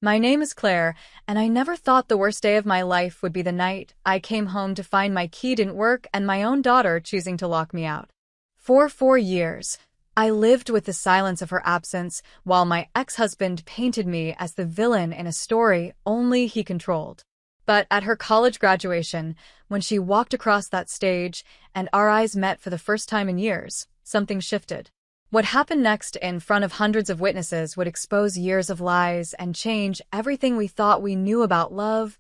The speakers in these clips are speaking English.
My name is Claire, and I never thought the worst day of my life would be the night I came home to find my key didn't work and my own daughter choosing to lock me out. For 4 years, I lived with the silence of her absence while my ex-husband painted me as the villain in a story only he controlled. But at her college graduation, when she walked across that stage and our eyes met for the first time in years, something shifted. What happened next in front of hundreds of witnesses would expose years of lies and change everything we thought we knew about love,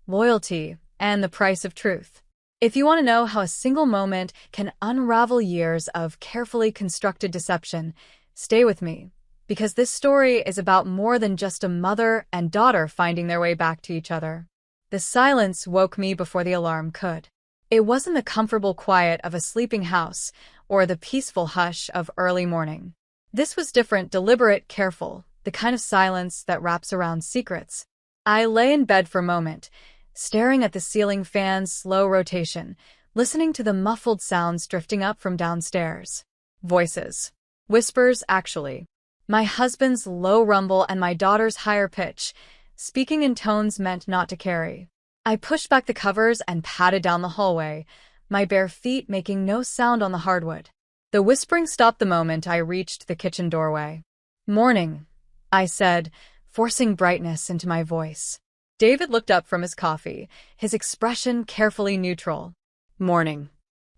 loyalty, and the price of truth. If you want to know how a single moment can unravel years of carefully constructed deception, stay with me, because this story is about more than just a mother and daughter finding their way back to each other. The silence woke me before the alarm could. It wasn't the comfortable quiet of a sleeping house or the peaceful hush of early morning. This was different, deliberate, careful, the kind of silence that wraps around secrets. I lay in bed for a moment, staring at the ceiling fan's slow rotation, listening to the muffled sounds drifting up from downstairs. Voices. Whispers, actually. My husband's low rumble and my daughter's higher pitch, speaking in tones meant not to carry. I pushed back the covers and padded down the hallway, my bare feet making no sound on the hardwood. The whispering stopped the moment I reached the kitchen doorway. "Morning," I said, forcing brightness into my voice. David looked up from his coffee, his expression carefully neutral. "Morning."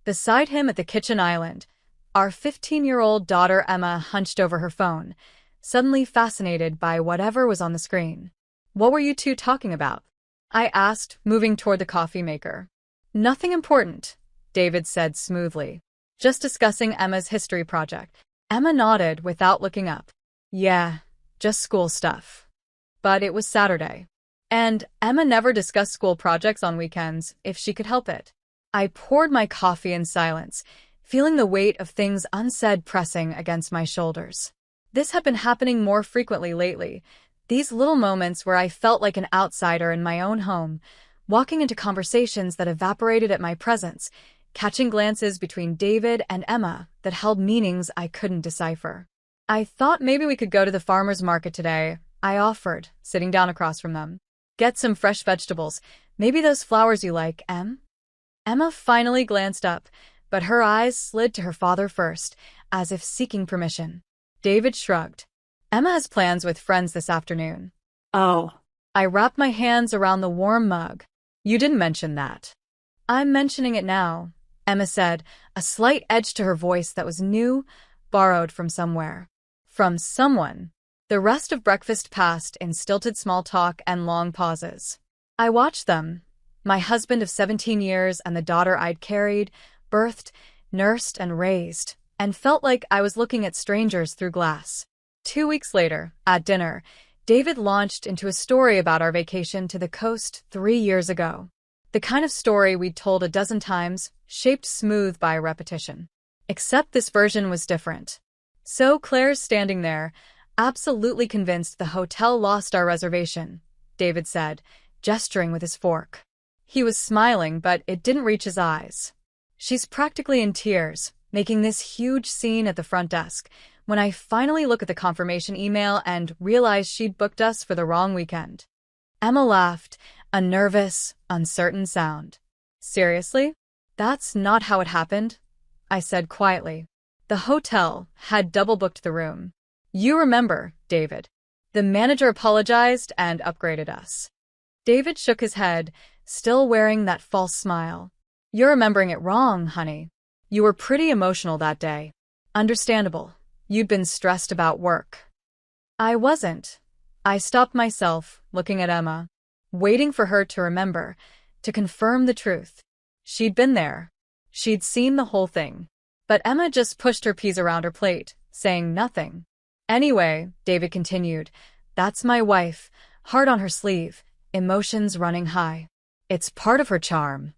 Beside him at the kitchen island, our 15-year-old daughter Emma hunched over her phone, suddenly fascinated by whatever was on the screen. "What were you two talking about?" I asked, moving toward the coffee maker. "Nothing important," David said smoothly. "Just discussing Emma's history project." Emma nodded without looking up. "Yeah, just school stuff." But it was Saturday. And Emma never discussed school projects on weekends if she could help it. I poured my coffee in silence, feeling the weight of things unsaid pressing against my shoulders. This had been happening more frequently lately, these little moments where I felt like an outsider in my own home, walking into conversations that evaporated at my presence, catching glances between David and Emma that held meanings I couldn't decipher. "I thought maybe we could go to the farmer's market today," I offered, sitting down across from them. "Get some fresh vegetables, maybe those flowers you like, Em?" Emma finally glanced up, but her eyes slid to her father first, as if seeking permission. David shrugged. "Emma has plans with friends this afternoon." Oh. I wrapped my hands around the warm mug. "You didn't mention that." "I'm mentioning it now," Emma said, a slight edge to her voice that was new, borrowed from somewhere. From someone. The rest of breakfast passed in stilted small talk and long pauses. I watched them, my husband of 17 years and the daughter I'd carried, birthed, nursed, and raised, and felt like I was looking at strangers through glass. 2 weeks later, at dinner, David launched into a story about our vacation to the coast 3 years ago. The kind of story we'd told a dozen times, shaped smooth by repetition. Except this version was different. "So Claire's standing there, absolutely convinced the hotel lost our reservation," David said, gesturing with his fork. He was smiling, but it didn't reach his eyes. "She's practically in tears, making this huge scene at the front desk, when I finally look at the confirmation email and realize she'd booked us for the wrong weekend." Emma laughed, a nervous, uncertain sound. "Seriously? That's not how it happened," I said quietly. "The hotel had double-booked the room. You remember, David. The manager apologized and upgraded us." David shook his head, still wearing that false smile. "You're remembering it wrong, honey. You were pretty emotional that day." "Understandable. You'd been stressed about work." "I wasn't." I stopped myself, looking at Emma, waiting for her to remember, to confirm the truth. She'd been there. She'd seen the whole thing. But Emma just pushed her peas around her plate, saying nothing. "Anyway," David continued, "that's my wife, heart on her sleeve, emotions running high. It's part of her charm."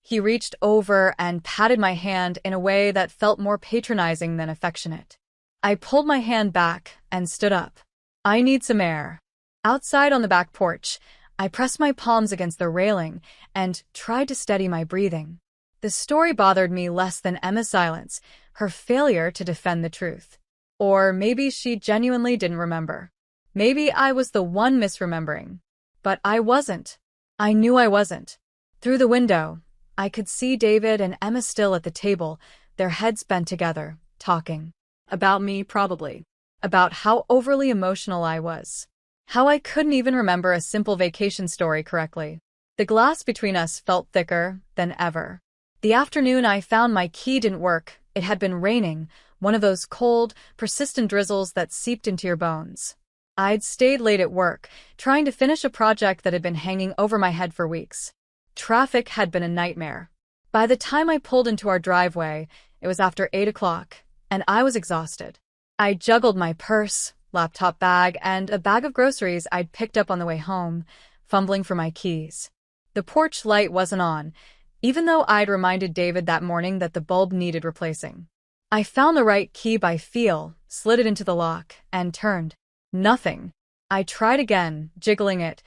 He reached over and patted my hand in a way that felt more patronizing than affectionate. I pulled my hand back and stood up. "I need some air." Outside on the back porch, I pressed my palms against the railing and tried to steady my breathing. The story bothered me less than Emma's silence, her failure to defend the truth. Or maybe she genuinely didn't remember. Maybe I was the one misremembering. But I wasn't. I knew I wasn't. Through the window, I could see David and Emma still at the table, their heads bent together, talking. About me, probably. About how overly emotional I was. How I couldn't even remember a simple vacation story correctly. The glass between us felt thicker than ever. The afternoon I found my key didn't work, it had been raining, one of those cold, persistent drizzles that seeped into your bones. I'd stayed late at work, trying to finish a project that had been hanging over my head for weeks. Traffic had been a nightmare. By the time I pulled into our driveway, it was after 8 o'clock, and I was exhausted. I juggled my purse, laptop bag, and a bag of groceries I'd picked up on the way home, fumbling for my keys. The porch light wasn't on, even though I'd reminded David that morning that the bulb needed replacing. I found the right key by feel, slid it into the lock, and turned. Nothing. I tried again, jiggling it,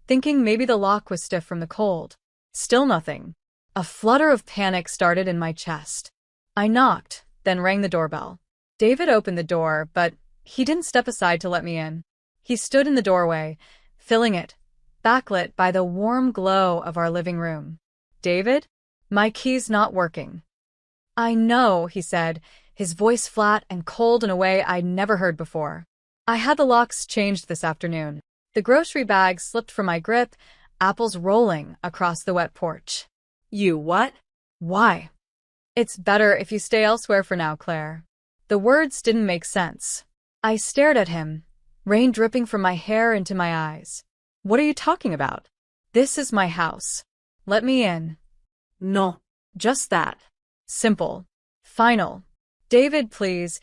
thinking maybe the lock was stiff from the cold. Still nothing. A flutter of panic started in my chest. I knocked, then rang the doorbell. David opened the door, but he didn't step aside to let me in. He stood in the doorway, filling it, backlit by the warm glow of our living room. David? My key's not working. I know, he said, his voice flat and cold in a way I'd never heard before. I had the locks changed this afternoon. The grocery bag slipped from my grip, apples rolling across the wet porch. You what? Why? It's better if you stay elsewhere for now, Claire. The words didn't make sense. I stared at him, rain dripping from my hair into my eyes. What are you talking about? This is my house. Let me in. No. Just that. Simple. Final. David, please.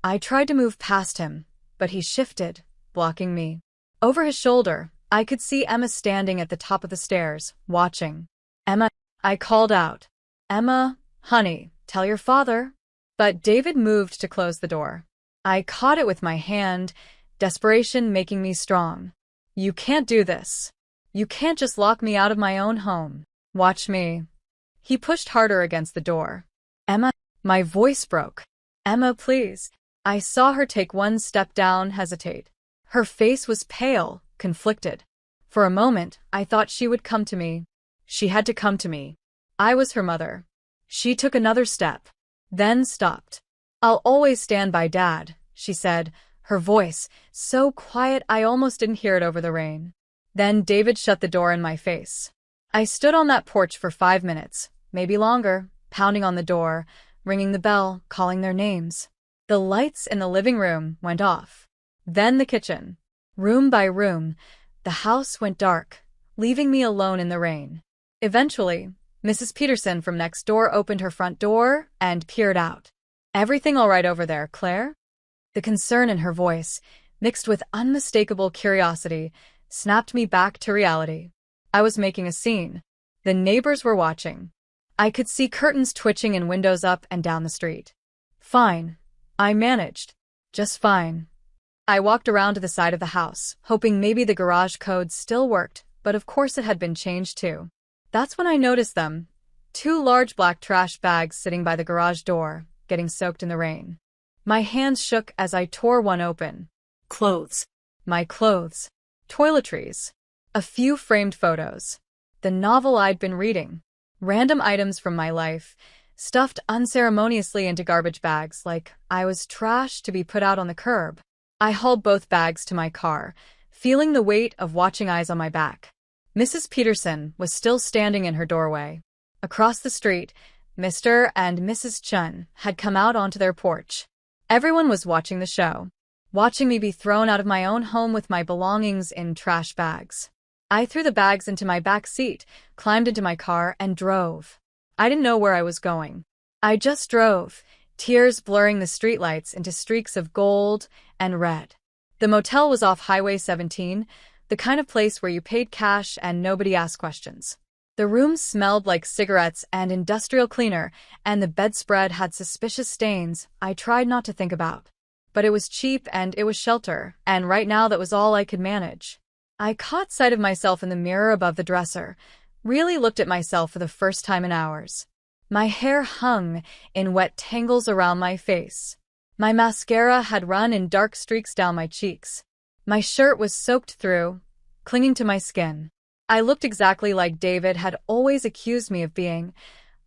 I tried to move past him, but he shifted, blocking me. Over his shoulder, I could see Emma standing at the top of the stairs, watching. Emma, I called out. Emma, honey, tell your father. But David moved to close the door. I caught it with my hand, desperation making me strong. You can't do this. You can't just lock me out of my own home. Watch me. He pushed harder against the door. Emma, my voice broke. Emma, please. I saw her take one step down, hesitate. Her face was pale, conflicted. For a moment, I thought she would come to me. She had to come to me. I was her mother. She took another step, then stopped. I'll always stand by Dad, she said, her voice so quiet I almost didn't hear it over the rain. Then David shut the door in my face. I stood on that porch for 5 minutes, maybe longer, pounding on the door, ringing the bell, calling their names. The lights in the living room went off. Then the kitchen. Room by room, the house went dark, leaving me alone in the rain. Eventually, Mrs. Peterson from next door opened her front door and peered out. Everything all right over there, Claire? The concern in her voice, mixed with unmistakable curiosity, snapped me back to reality. I was making a scene. The neighbors were watching. I could see curtains twitching in windows up and down the street. Fine. I managed. Just fine. I walked around to the side of the house, hoping maybe the garage code still worked, but of course it had been changed too. That's when I noticed them. 2 large black trash bags sitting by the garage door, getting soaked in the rain. My hands shook as I tore one open. Clothes. My clothes. Toiletries. A few framed photos. The novel I'd been reading. Random items from my life, stuffed unceremoniously into garbage bags like I was trash to be put out on the curb. I hauled both bags to my car, feeling the weight of watching eyes on my back. Mrs. Peterson was still standing in her doorway. Across the street, Mr. and Mrs. Chun had come out onto their porch. Everyone was watching the show, watching me be thrown out of my own home with my belongings in trash bags. I threw the bags into my back seat, climbed into my car, and drove. I didn't know where I was going. I just drove, tears blurring the streetlights into streaks of gold and red. The motel was off Highway 17, the kind of place where you paid cash and nobody asked questions. The room smelled like cigarettes and industrial cleaner, and the bedspread had suspicious stains I tried not to think about. But it was cheap and it was shelter, and right now that was all I could manage. I caught sight of myself in the mirror above the dresser, really looked at myself for the first time in hours. My hair hung in wet tangles around my face. My mascara had run in dark streaks down my cheeks. My shirt was soaked through, clinging to my skin. I looked exactly like David had always accused me of being: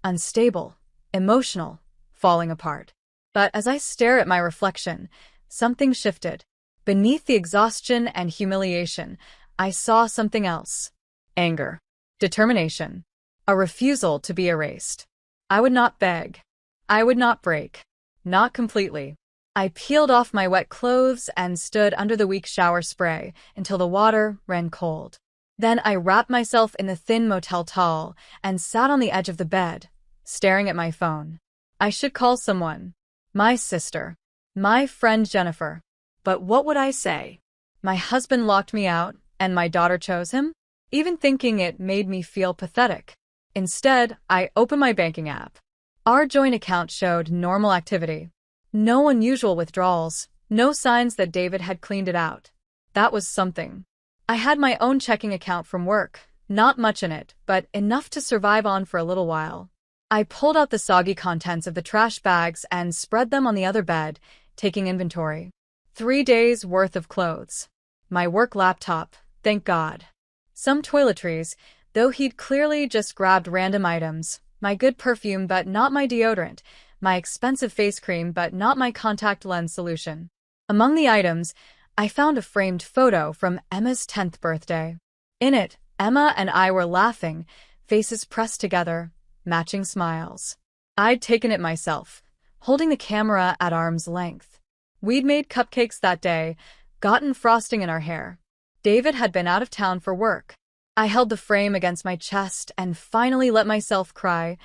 unstable, emotional, falling apart. But as I stare at my reflection, something shifted. Beneath the exhaustion and humiliation, I saw something else. Anger. Determination. A refusal to be erased. I would not beg. I would not break. Not completely. I peeled off my wet clothes and stood under the weak shower spray until the water ran cold. Then I wrapped myself in the thin motel towel and sat on the edge of the bed, staring at my phone. I should call someone. My sister. My friend Jennifer. But what would I say? My husband locked me out, and my daughter chose him? Even thinking it made me feel pathetic. Instead, I opened my banking app. Our joint account showed normal activity. No unusual withdrawals, no signs that David had cleaned it out. That was something. I had my own checking account from work, not much in it, but enough to survive on for a little while. I pulled out the soggy contents of the trash bags and spread them on the other bed, taking inventory. 3 days' worth of clothes. My work laptop, thank God. Some toiletries, though he'd clearly just grabbed random items. My good perfume but not my deodorant. My expensive face cream but not my contact lens solution. Among the items, I found a framed photo from Emma's 10th birthday. In it, Emma and I were laughing, faces pressed together, matching smiles. I'd taken it myself, holding the camera at arm's length. We'd made cupcakes that day, gotten frosting in our hair. David had been out of town for work. I held the frame against my chest and finally let myself cry,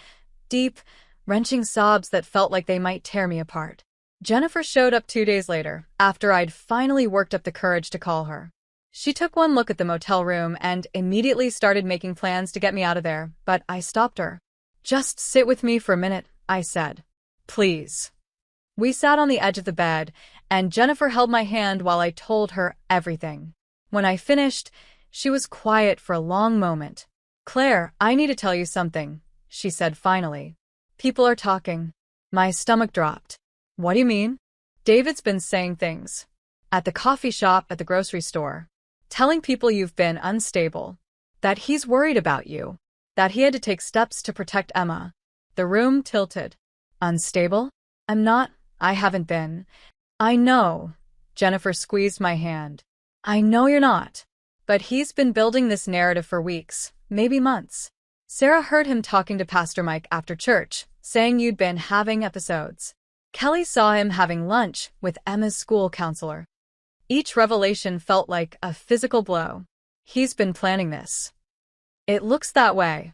deep, wrenching sobs that felt like they might tear me apart. Jennifer showed up 2 days later, after I'd finally worked up the courage to call her. She took one look at the motel room and immediately started making plans to get me out of there, but I stopped her. "Just sit with me for a minute," I said. "Please." We sat on the edge of the bed, and Jennifer held my hand while I told her everything. When I finished, she was quiet for a long moment. "Claire, I need to tell you something," she said finally. "People are talking." My stomach dropped. "What do you mean?" "David's been saying things. At the coffee shop, at the grocery store. Telling people you've been unstable. That he's worried about you. That he had to take steps to protect Emma." The room tilted. "Unstable? I'm not. I haven't been." "I know." Jennifer squeezed my hand. "I know you're not. But he's been building this narrative for weeks, maybe months. Sarah heard him talking to Pastor Mike after church, saying you'd been having episodes. Kelly saw him having lunch with Emma's school counselor. Each revelation felt like a physical blow. He's been planning this. It looks that way."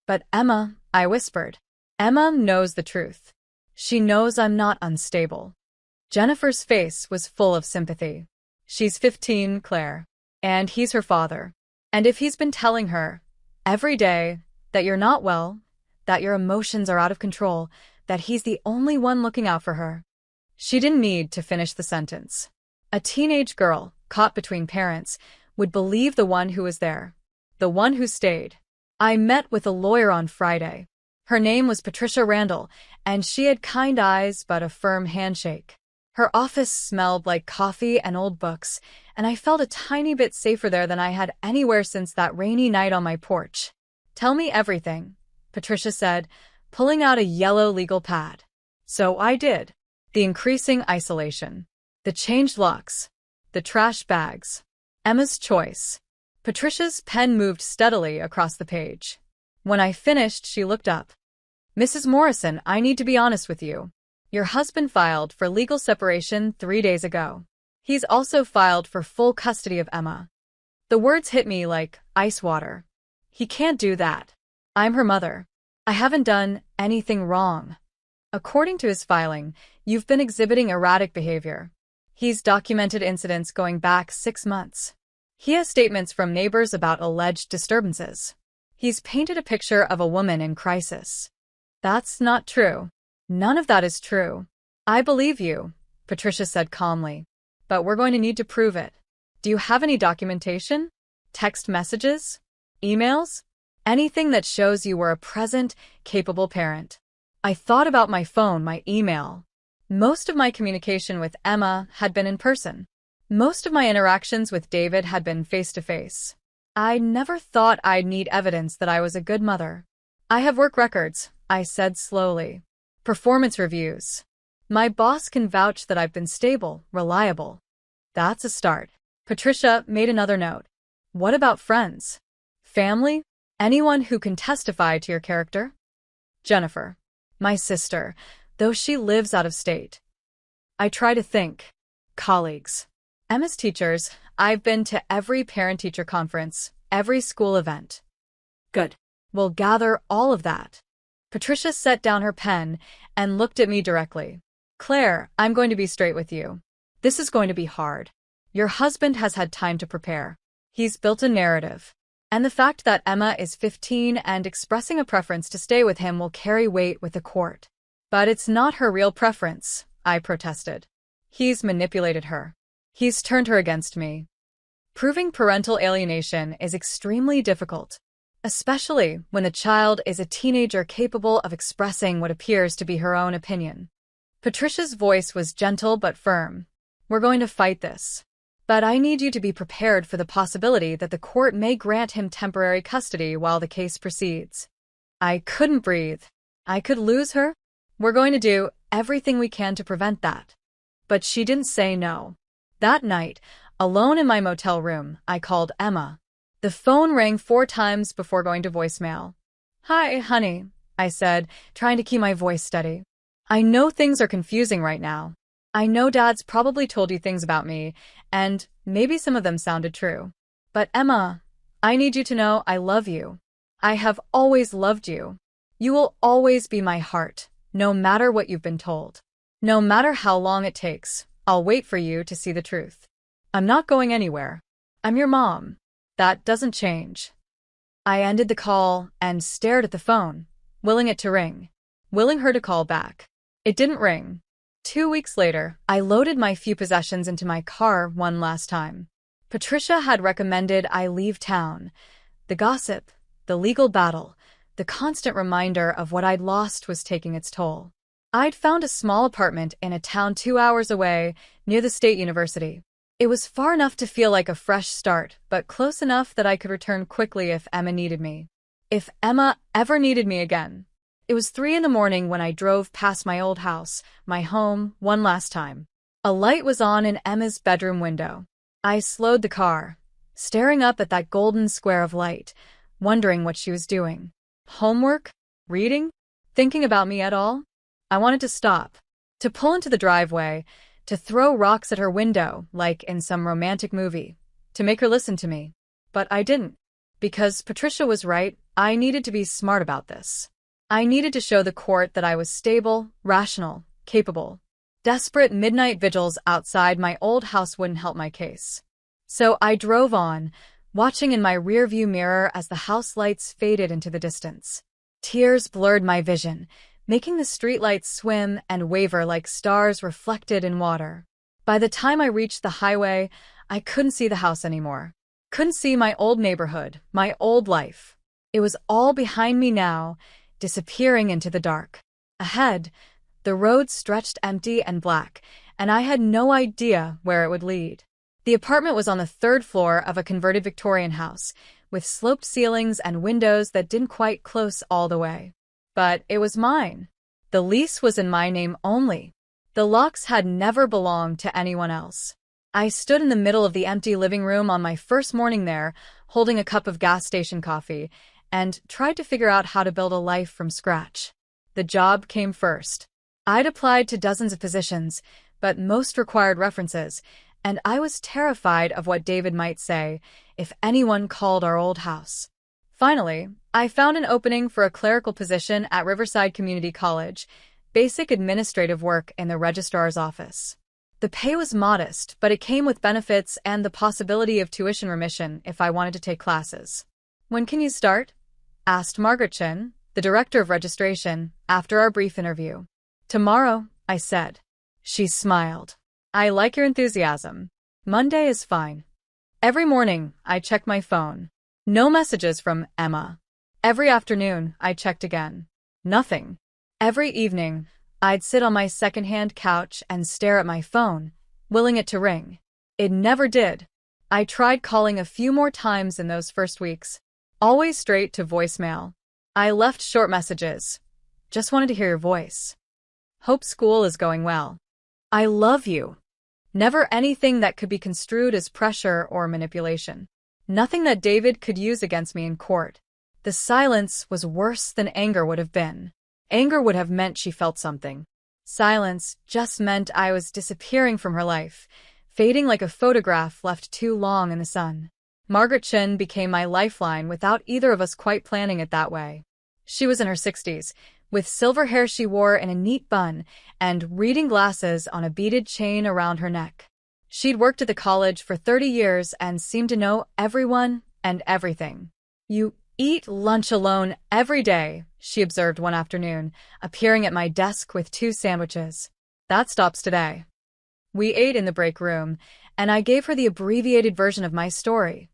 "But Emma," I whispered. "Emma knows the truth. She knows I'm not unstable." Jennifer's face was full of sympathy. "She's 15, Claire. And he's her father. And if he's been telling her, every day, that you're not well, that your emotions are out of control, that he's the only one looking out for her." She didn't need to finish the sentence. A teenage girl, caught between parents, would believe the one who was there. The one who stayed. I met with a lawyer on Friday. Her name was Patricia Randall, and she had kind eyes but a firm handshake. Her office smelled like coffee and old books, and I felt a tiny bit safer there than I had anywhere since that rainy night on my porch. "Tell me everything," Patricia said, pulling out a yellow legal pad. So I did. The increasing isolation. The changed locks. The trash bags. Emma's choice. Patricia's pen moved steadily across the page. When I finished, she looked up. "Mrs. Morrison, I need to be honest with you. Your husband filed for legal separation 3 days ago. He's also filed for full custody of Emma." The words hit me like ice water. "He can't do that. I'm her mother. I haven't done anything wrong. According to his filing, you've been exhibiting erratic behavior. He's documented incidents going back 6 months. He has statements from neighbors about alleged disturbances. He's painted a picture of a woman in crisis." "That's not true." "None of that is true." "I believe you," Patricia said calmly. "But we're going to need to prove it. Do you have any documentation? Text messages? Emails? Anything that shows you were a present, capable parent?" I thought about my phone, my email. Most of my communication with Emma had been in person. Most of my interactions with David had been face-to-face. I never thought I'd need evidence that I was a good mother. I have work records, I said slowly. Performance reviews. My boss can vouch that I've been stable, reliable. That's a start. Patricia made another note. What about friends? Family? Anyone who can testify to your character? Jennifer. My sister, though she lives out of state. I try to think. Colleagues. Emma's teachers. I've been to every parent-teacher conference, every school event. Good. We'll gather all of that. Patricia set down her pen and looked at me directly. Claire, I'm going to be straight with you. This is going to be hard. Your husband has had time to prepare. He's built a narrative. And the fact that Emma is 15 and expressing a preference to stay with him will carry weight with the court. But it's not her real preference, I protested. He's manipulated her. He's turned her against me. Proving parental alienation is extremely difficult, especially when the child is a teenager capable of expressing what appears to be her own opinion. Patricia's voice was gentle but firm. We're going to fight this. But I need you to be prepared for the possibility that the court may grant him temporary custody while the case proceeds. I couldn't breathe. I could lose her. We're going to do everything we can to prevent that. But she didn't say no. That night, alone in my motel room, I called Emma. The phone rang 4 times before going to voicemail. Hi, honey, I said, trying to keep my voice steady. I know things are confusing right now. I know Dad's probably told you things about me, and maybe some of them sounded true. But Emma, I need you to know I love you. I have always loved you. You will always be my heart, no matter what you've been told. No matter how long it takes, I'll wait for you to see the truth. I'm not going anywhere. I'm your mom. That doesn't change. I ended the call and stared at the phone, willing it to ring, willing her to call back. It didn't ring. 2 weeks later, I loaded my few possessions into my car one last time. Patricia had recommended I leave town. The gossip, the legal battle, the constant reminder of what I'd lost was taking its toll. I'd found a small apartment in a town 2 hours away, near the state university. It was far enough to feel like a fresh start, but close enough that I could return quickly if Emma needed me. If Emma ever needed me again. It was 3 in the morning when I drove past my old house, my home, one last time. A light was on in Emma's bedroom window. I slowed the car, staring up at that golden square of light, wondering what she was doing. Homework? Reading? Thinking about me at all? I wanted to stop, to pull into the driveway, to throw rocks at her window like in some romantic movie, to make her listen to me. But I didn't. Because Patricia was right, I needed to be smart about this. I needed to show the court that I was stable, rational, capable. Desperate midnight vigils outside my old house wouldn't help my case. So I drove on, watching in my rearview mirror as the house lights faded into the distance. Tears blurred my vision, making the streetlights swim and waver like stars reflected in water. By the time I reached the highway, I couldn't see the house anymore. Couldn't see my old neighborhood, my old life. It was all behind me now, disappearing into the dark. Ahead, the road stretched empty and black, and I had no idea where it would lead. The apartment was on the 3rd floor of a converted Victorian house, with sloped ceilings and windows that didn't quite close all the way. But it was mine. The lease was in my name only. The locks had never belonged to anyone else. I stood in the middle of the empty living room on my first morning there, holding a cup of gas station coffee, and tried to figure out how to build a life from scratch. The job came first. I'd applied to dozens of positions, but most required references, and I was terrified of what David might say if anyone called our old house. Finally, I found an opening for a clerical position at Riverside Community College, basic administrative work in the registrar's office. The pay was modest, but it came with benefits and the possibility of tuition remission if I wanted to take classes. When can you start? Asked Margaret Chin, the director of registration, after our brief interview. Tomorrow, I said. She smiled. I like your enthusiasm. Monday is fine. Every morning, I checked my phone. No messages from Emma. Every afternoon, I checked again. Nothing. Every evening, I'd sit on my second-hand couch and stare at my phone, willing it to ring. It never did. I tried calling a few more times in those first weeks, always straight to voicemail. I left short messages. Just wanted to hear your voice. Hope school is going well. I love you. Never anything that could be construed as pressure or manipulation. Nothing that David could use against me in court. The silence was worse than anger would have been. Anger would have meant she felt something. Silence just meant I was disappearing from her life, fading like a photograph left too long in the sun. Margaret Chin became my lifeline without either of us quite planning it that way. She was in her 60s, with silver hair she wore in a neat bun and reading glasses on a beaded chain around her neck. She'd worked at the college for 30 years and seemed to know everyone and everything. "You eat lunch alone every day," she observed one afternoon, appearing at my desk with 2 sandwiches. "That stops today." We ate in the break room, and I gave her the abbreviated version of my story.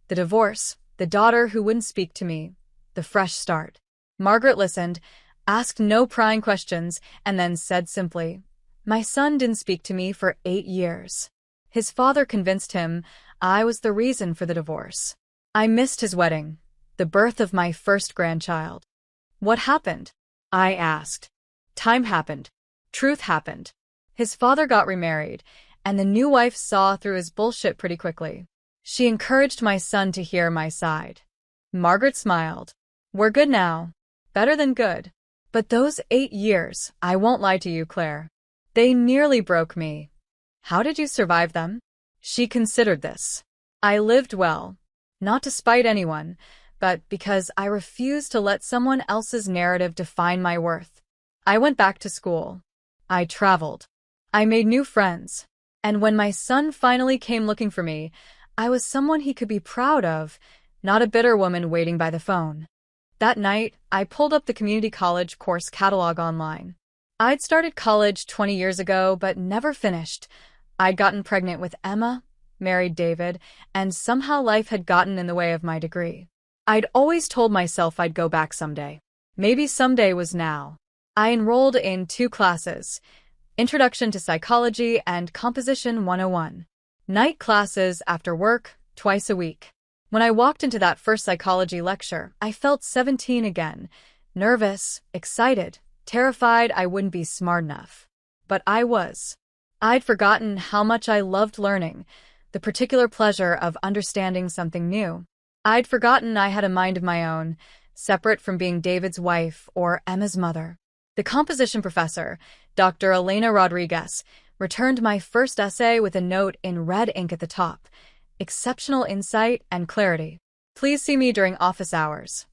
The divorce, the daughter who wouldn't speak to me, the fresh start. Margaret listened, asked no prying questions, and then said simply, "My son didn't speak to me for 8 years. His father convinced him I was the reason for the divorce. I missed his wedding, the birth of my first grandchild." "What happened?" I asked. "Time happened. Truth happened. His father got remarried, and the new wife saw through his bullshit pretty quickly. She encouraged my son to hear my side." Margaret smiled. "We're good now. Better than good. But those 8 years, I won't lie to you, Claire. They nearly broke me." "How did you survive them?" She considered this. "I lived well. Not to spite anyone, but because I refused to let someone else's narrative define my worth. I went back to school. I traveled. I made new friends. And when my son finally came looking for me, I was someone he could be proud of, not a bitter woman waiting by the phone." That night, I pulled up the community college course catalog online. I'd started college 20 years ago, but never finished. I'd gotten pregnant with Emma, married David, and somehow life had gotten in the way of my degree. I'd always told myself I'd go back someday. Maybe someday was now. I enrolled in 2 classes, Introduction to Psychology and Composition 101. Night classes after work, twice a week. When I walked into that first psychology lecture, I felt 17 again, nervous, excited, terrified I wouldn't be smart enough. But I was. I'd forgotten how much I loved learning, the particular pleasure of understanding something new. I'd forgotten I had a mind of my own, separate from being David's wife or Emma's mother. The composition professor, Dr. Elena Rodriguez, returned my first essay with a note in red ink at the top. "Exceptional insight and clarity. Please see me during office hours."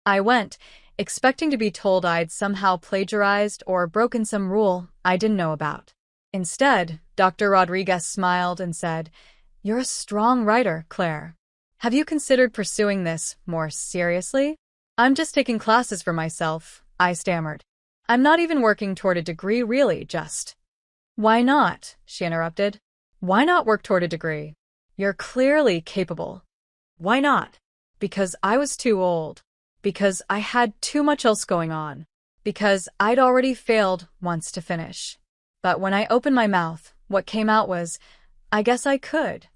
I went, expecting to be told I'd somehow plagiarized or broken some rule I didn't know about. Instead, Dr. Rodriguez smiled and said, "You're a strong writer, Claire. Have you considered pursuing this more seriously?" "I'm just taking classes for myself," I stammered. "I'm not even working toward a degree, really, just." "Why not?" she interrupted. "Why not work toward a degree? You're clearly capable." "Why not?" "Because I was too old. Because I had too much else going on. Because I'd already failed once to finish. But when I opened my mouth, what came out was, I guess I could."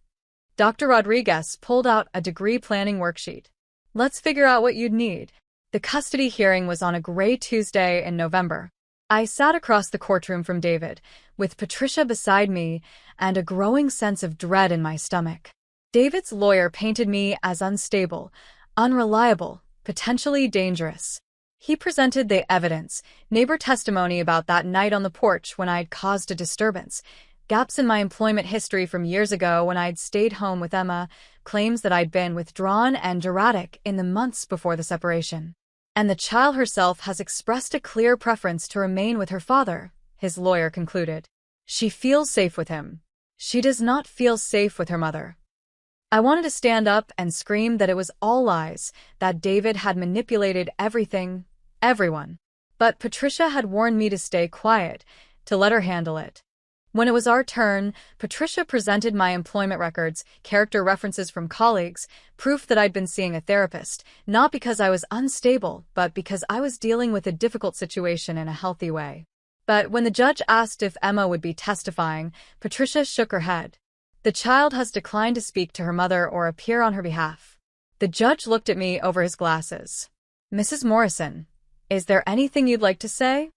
Dr. Rodriguez pulled out a degree planning worksheet. "Let's figure out what you'd need." The custody hearing was on a gray Tuesday in November. I sat across the courtroom from David, with Patricia beside me and a growing sense of dread in my stomach. David's lawyer painted me as unstable, unreliable, potentially dangerous. He presented the evidence, neighbor testimony about that night on the porch when I'd caused a disturbance, gaps in my employment history from years ago when I'd stayed home with Emma, claims that I'd been withdrawn and erratic in the months before the separation. "And the child herself has expressed a clear preference to remain with her father," his lawyer concluded. "She feels safe with him. She does not feel safe with her mother." I wanted to stand up and scream that it was all lies, that David had manipulated everything, everyone. But Patricia had warned me to stay quiet, to let her handle it. When it was our turn, Patricia presented my employment records, character references from colleagues, proof that I'd been seeing a therapist, not because I was unstable, but because I was dealing with a difficult situation in a healthy way. But when the judge asked if Emma would be testifying, Patricia shook her head. The child has declined to speak to her mother or appear on her behalf. The judge looked at me over his glasses. Mrs. Morrison, is there anything you'd like to say?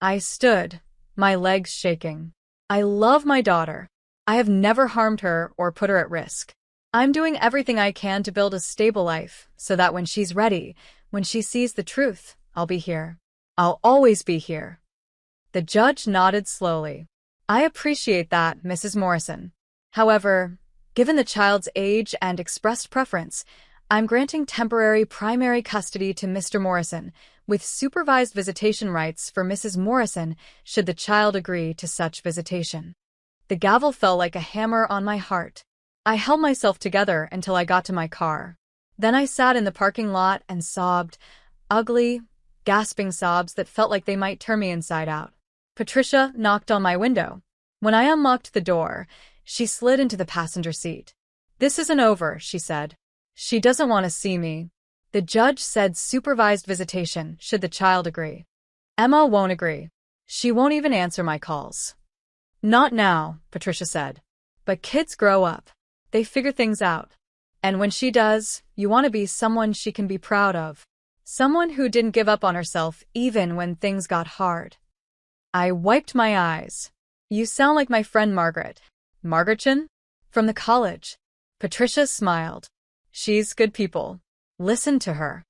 I stood, my legs shaking. I love my daughter. I have never harmed her or put her at risk. I'm doing everything I can to build a stable life so that when she's ready, when she sees the truth, I'll be here. I'll always be here. The judge nodded slowly. I appreciate that, Mrs. Morrison. However, given the child's age and expressed preference, I'm granting temporary primary custody to Mr. Morrison, with supervised visitation rights for Mrs. Morrison should the child agree to such visitation. The gavel fell like a hammer on my heart. I held myself together until I got to my car. Then I sat in the parking lot and sobbed, ugly, gasping sobs that felt like they might turn me inside out. Patricia knocked on my window. When I unlocked the door, she slid into the passenger seat. "This isn't over," she said. "She doesn't want to see me." The judge said supervised visitation should the child agree. Emma won't agree. She won't even answer my calls. "Not now," Patricia said. "But kids grow up. They figure things out. And when she does, you want to be someone she can be proud of. Someone who didn't give up on herself even when things got hard." I wiped my eyes. "You sound like my friend Margaret." "Margaretchen?" "From the college." Patricia smiled. "She's good people. Listen to her."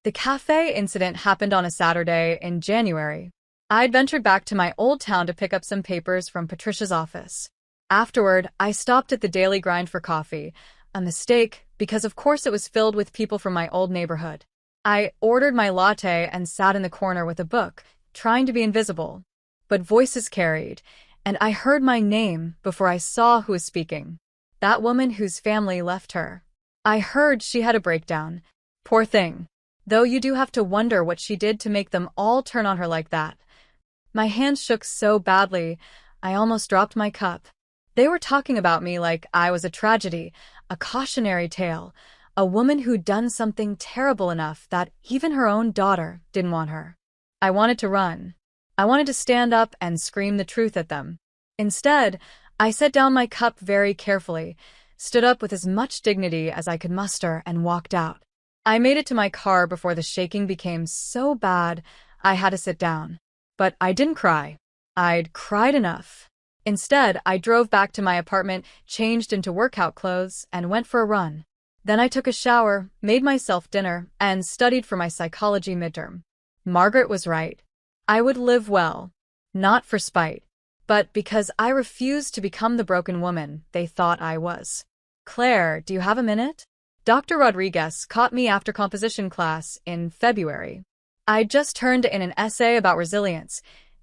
The cafe incident happened on a Saturday in January. I'd ventured back to my old town to pick up some papers from Patricia's office. Afterward, I stopped at the Daily Grind for coffee, a mistake because of course it was filled with people from my old neighborhood. I ordered my latte and sat in the corner with a book, trying to be invisible. But voices carried, and I heard my name before I saw who was speaking. That woman whose family left her. I heard she had a breakdown. Poor thing. Though you do have to wonder what she did to make them all turn on her like that. My hands shook so badly, I almost dropped my cup. They were talking about me like I was a tragedy, a cautionary tale, a woman who'd done something terrible enough that even her own daughter didn't want her. I wanted to run. I wanted to stand up and scream the truth at them. Instead, I set down my cup very carefully, stood up with as much dignity as I could muster, and walked out. I made it to my car before the shaking became so bad I had to sit down. But I didn't cry. I'd cried enough. Instead, I drove back to my apartment, changed into workout clothes, and went for a run. Then I took a shower, made myself dinner, and studied for my psychology midterm. Margaret was right. I would live well. Not for spite, but because I refused to become the broken woman they thought I was. "Claire, do you have a minute?" Dr. Rodriguez caught me after composition class in February. I'd just turned in an essay about resilience,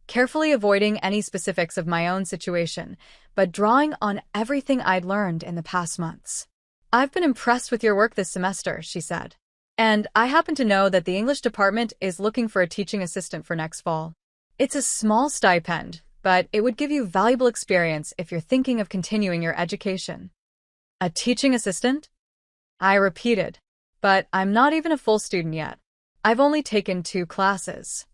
carefully avoiding any specifics of my own situation, but drawing on everything I'd learned in the past months. "I've been impressed with your work this semester," she said. "And I happen to know that the English department is looking for a teaching assistant for next fall. It's a small stipend, but it would give you valuable experience if you're thinking of continuing your education." "A teaching assistant?" I repeated. "But I'm not even a full student yet. I've only taken 2 classes."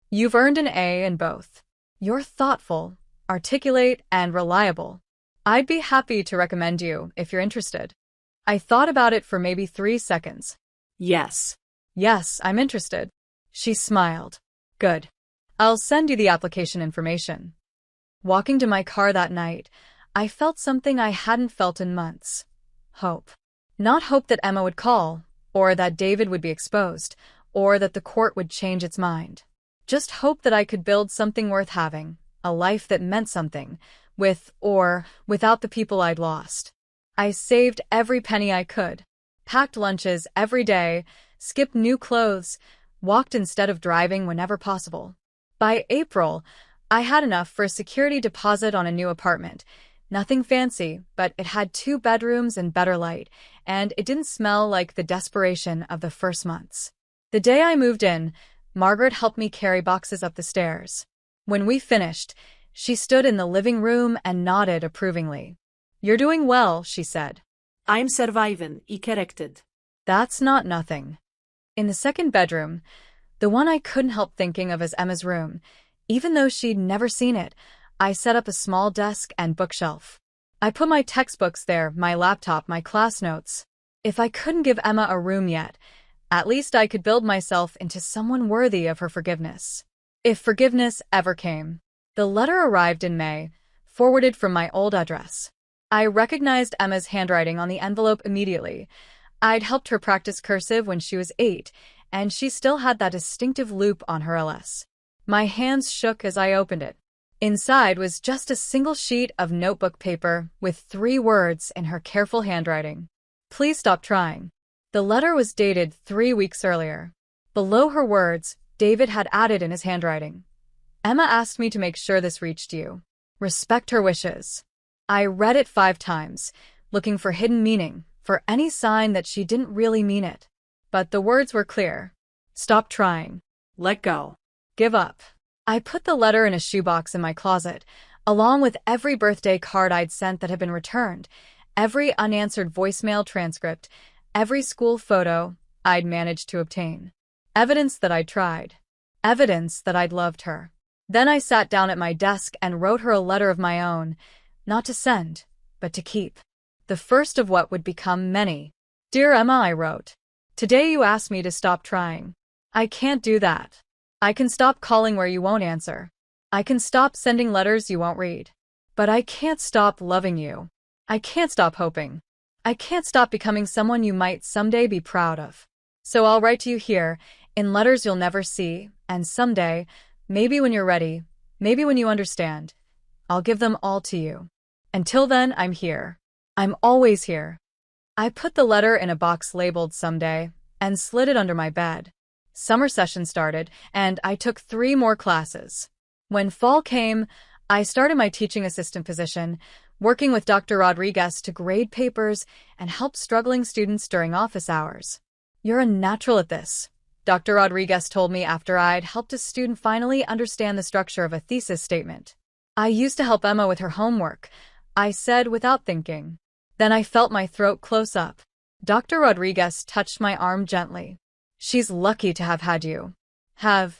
"You've earned an A in both. You're thoughtful, articulate, and reliable. I'd be happy to recommend you if you're interested." I thought about it for maybe 3 seconds. "Yes. Yes, I'm interested." She smiled. "Good. I'll send you the application information." Walking to my car that night, I felt something I hadn't felt in months. Hope. Not hope that Emma would call, or that David would be exposed, or that the court would change its mind. Just hope that I could build something worth having, a life that meant something, with or without the people I'd lost. I saved every penny I could, packed lunches every day, skipped new clothes, walked instead of driving whenever possible. By April, I had enough for a security deposit on a new apartment. Nothing fancy, but it had 2 bedrooms and better light, and it didn't smell like the desperation of the first months. The day I moved in, Margaret helped me carry boxes up the stairs. When we finished, she stood in the living room and nodded approvingly. "You're doing well," she said. "I'm surviving," he corrected. "That's not nothing." In the second bedroom, the one I couldn't help thinking of as Emma's room, even though she'd never seen it, I set up a small desk and bookshelf. I put my textbooks there, my laptop, my class notes. If I couldn't give Emma a room yet, at least I could build myself into someone worthy of her forgiveness. If forgiveness ever came. The letter arrived in May, forwarded from my old address. I recognized Emma's handwriting on the envelope immediately. I'd helped her practice cursive when she was 8, and she still had that distinctive loop on her LS. My hands shook as I opened it. Inside was just a single sheet of notebook paper with 3 words in her careful handwriting. Please stop trying. The letter was dated 3 weeks earlier. Below her words, David had added in his handwriting, Emma asked me to make sure this reached you. Respect her wishes. I read it 5 times, looking for hidden meaning, for any sign that she didn't really mean it. But the words were clear. Stop trying. Let go. Give up. I put the letter in a shoebox in my closet, along with every birthday card I'd sent that had been returned, every unanswered voicemail transcript, every school photo I'd managed to obtain. Evidence that I'd tried. Evidence that I'd loved her. Then I sat down at my desk and wrote her a letter of my own, not to send, but to keep. The first of what would become many. Dear Emma, I wrote. Today you asked me to stop trying. I can't do that. I can stop calling where you won't answer. I can stop sending letters you won't read. But I can't stop loving you. I can't stop hoping. I can't stop becoming someone you might someday be proud of. So I'll write to you here, in letters you'll never see, and someday, maybe when you're ready, maybe when you understand, I'll give them all to you. Until then, I'm here. I'm always here. I put the letter in a box labeled Someday and slid it under my bed. Summer session started, and I took 3 more classes. When fall came, I started my teaching assistant position, working with Dr. Rodriguez to grade papers and help struggling students during office hours. You're a natural at this, Dr. Rodriguez told me after I'd helped a student finally understand the structure of a thesis statement. I used to help Emma with her homework, I said without thinking. Then I felt my throat close up. Dr. Rodriguez touched my arm gently. She's lucky to have had you. Have,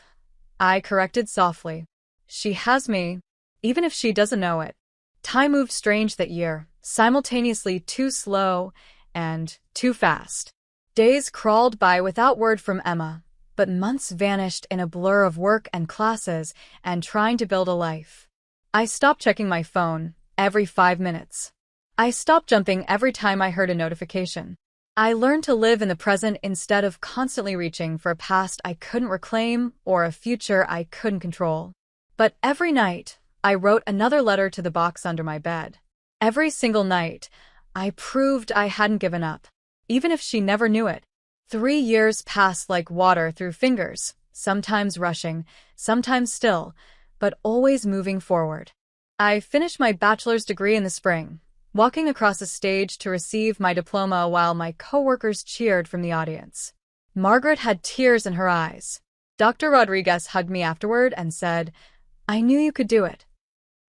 I corrected softly. She has me, even if she doesn't know it. Time moved strange that year, simultaneously too slow and too fast. Days crawled by without word from Emma, but months vanished in a blur of work and classes and trying to build a life. I stopped checking my phone every 5 minutes. I stopped jumping every time I heard a notification. I learned to live in the present instead of constantly reaching for a past I couldn't reclaim or a future I couldn't control. But every night, I wrote another letter to the box under my bed. Every single night, I proved I hadn't given up, even if she never knew it. 3 years passed like water through fingers, sometimes rushing, sometimes still, but always moving forward. I finished my bachelor's degree in the spring, walking across a stage to receive my diploma while my coworkers cheered from the audience. Margaret had tears in her eyes. Dr. Rodriguez hugged me afterward and said, I knew you could do it.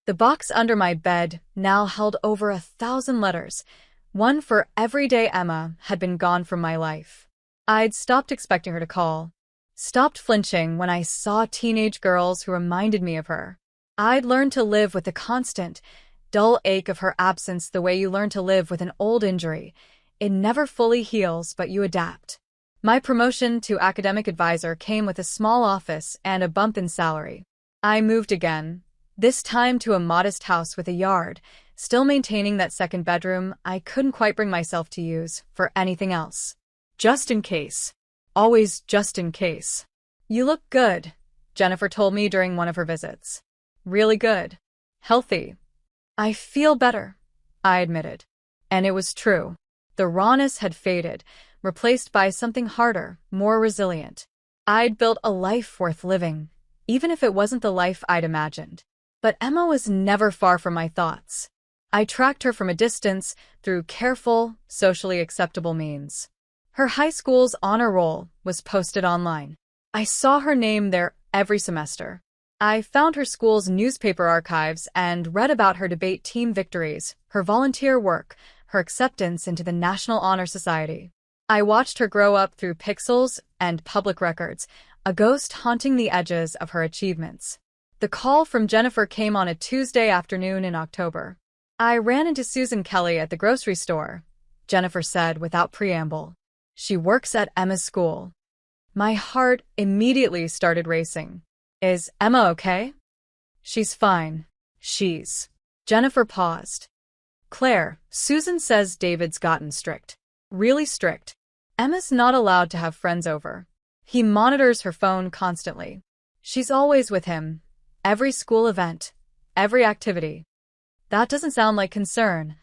The box under my bed now held over 1,000 letters, one for every day Emma had been gone from my life. I'd stopped expecting her to call, stopped flinching when I saw teenage girls who reminded me of her. I'd learned to live with the constant, dull ache of her absence the way you learn to live with an old injury. It never fully heals, but you adapt. My promotion to academic advisor came with a small office and a bump in salary. I moved again, this time to a modest house with a yard, still maintaining that second bedroom I couldn't quite bring myself to use for anything else. Just in case. Always just in case. You look good, Jennifer told me during one of her visits. Really good. Healthy. I feel better, I admitted. And it was true. The rawness had faded, replaced by something harder, more resilient. I'd built a life worth living, even if it wasn't the life I'd imagined. But Emma was never far from my thoughts. I tracked her from a distance through careful, socially acceptable means. Her high school's honor roll was posted online. I saw her name there every semester. I found her school's newspaper archives and read about her debate team victories, her volunteer work, her acceptance into the National Honor Society. I watched her grow up through pixels and public records, a ghost haunting the edges of her achievements. The call from Jennifer came on a Tuesday afternoon in October. I ran into Susan Kelly at the grocery store, Jennifer said without preamble. She works at Emma's school. My heart immediately started racing. Is Emma okay? She's fine. Jennifer paused. Claire, Susan says David's gotten strict. Really strict. Emma's not allowed to have friends over. He monitors her phone constantly. She's always with him. Every school event. Every activity. That doesn't sound like concern,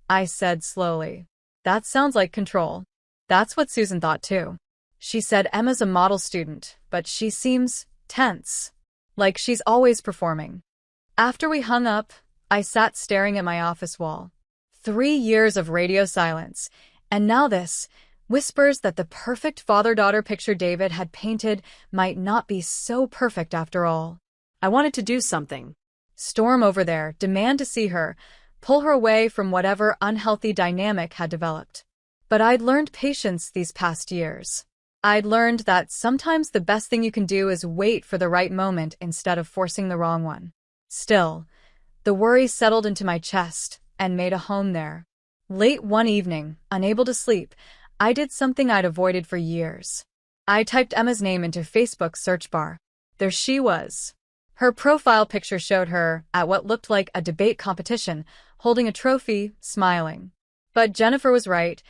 I said slowly. That sounds like control. That's what Susan thought too. She said Emma's a model student, but she seems tense. Like she's always performing. After we hung up, I sat staring at my office wall. 3 years of radio silence, and now this, whispers that the perfect father-daughter picture David had painted might not be so perfect after all. I wanted to do something. Storm over there, demand to see her, pull her away from whatever unhealthy dynamic had developed. But I'd learned patience these past years. I'd learned that sometimes the best thing you can do is wait for the right moment instead of forcing the wrong one. Still, the worry settled into my chest and made a home there. Late one evening, unable to sleep, I did something I'd avoided for years. I typed Emma's name into Facebook's search bar. There she was. Her profile picture showed her at what looked like a debate competition, holding a trophy, smiling. But Jennifer was right.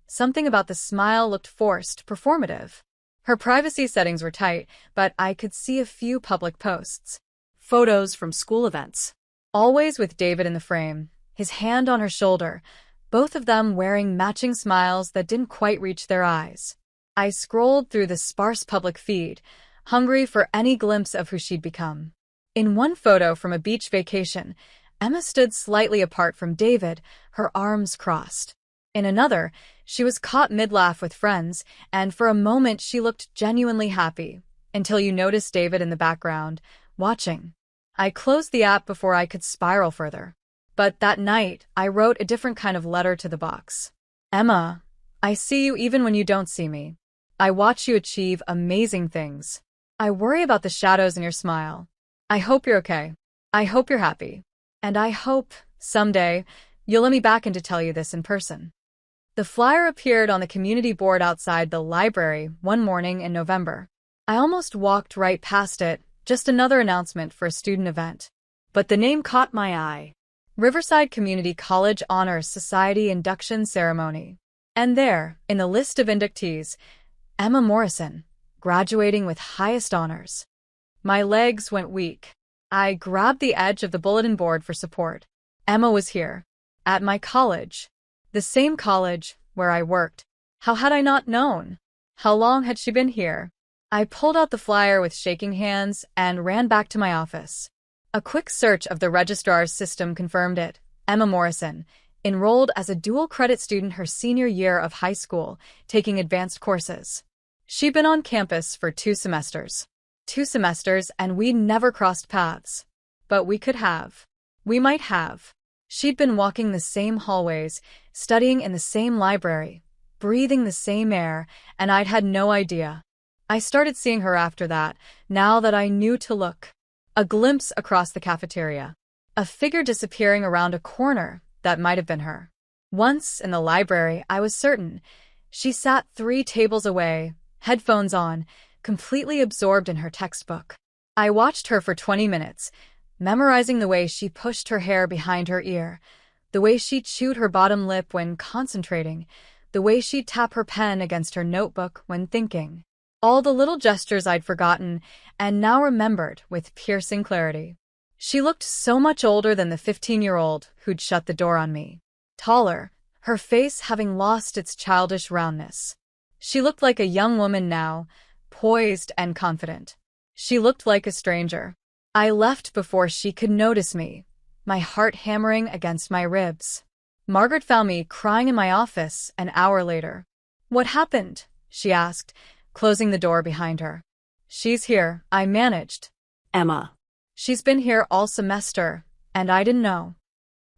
Something about the smile looked forced, performative. Her privacy settings were tight, but I could see a few public posts. Photos from school events. Always with David in the frame, his hand on her shoulder, both of them wearing matching smiles that didn't quite reach their eyes. I scrolled through the sparse public feed, hungry for any glimpse of who she'd become. In one photo from a beach vacation, Emma stood slightly apart from David, her arms crossed. In another, she was caught mid-laugh with friends, and for a moment she looked genuinely happy, until you noticed David in the background, watching. I closed the app before I could spiral further. But that night, I wrote a different kind of letter to the box. Emma, I see you even when you don't see me. I watch you achieve amazing things. I worry about the shadows in your smile. I hope you're okay. I hope you're happy. And I hope, someday, you'll let me back in to tell you this in person. The flyer appeared on the community board outside the library one morning in November. I almost walked right past it, just another announcement for a student event. But the name caught my eye. Riverside Community College Honors Society Induction Ceremony. And there, in the list of inductees, Emma Morrison, graduating with highest honors. My legs went weak. I grabbed the edge of the bulletin board for support. Emma was here. At my college. The same college where I worked. How had I not known? How long had she been here? I pulled out the flyer with shaking hands and ran back to my office. A quick search of the registrar's system confirmed it. Emma Morrison, enrolled as a dual-credit student her senior year of high school, taking advanced courses. She'd been on campus for 2 semesters. 2 semesters, and we'd never crossed paths. But we could have. We might have. She'd been walking the same hallways, studying in the same library, breathing the same air, and I'd had no idea. I started seeing her after that, now that I knew to look. A glimpse across the cafeteria. A figure disappearing around a corner that might have been her. Once, in the library, I was certain. She sat 3 tables away, headphones on, completely absorbed in her textbook. I watched her for 20 minutes, memorizing the way she pushed her hair behind her ear, the way she chewed her bottom lip when concentrating, the way she'd tap her pen against her notebook when thinking. All the little gestures I'd forgotten and now remembered with piercing clarity. She looked so much older than the 15-year-old who'd shut the door on me. Taller, her face having lost its childish roundness. She looked like a young woman now, poised and confident. She looked like a stranger. I left before she could notice me, my heart hammering against my ribs. Margaret found me crying in my office an hour later. "What happened?" she asked, closing the door behind her. "She's here," I managed. Emma. "She's been here all semester, and I didn't know."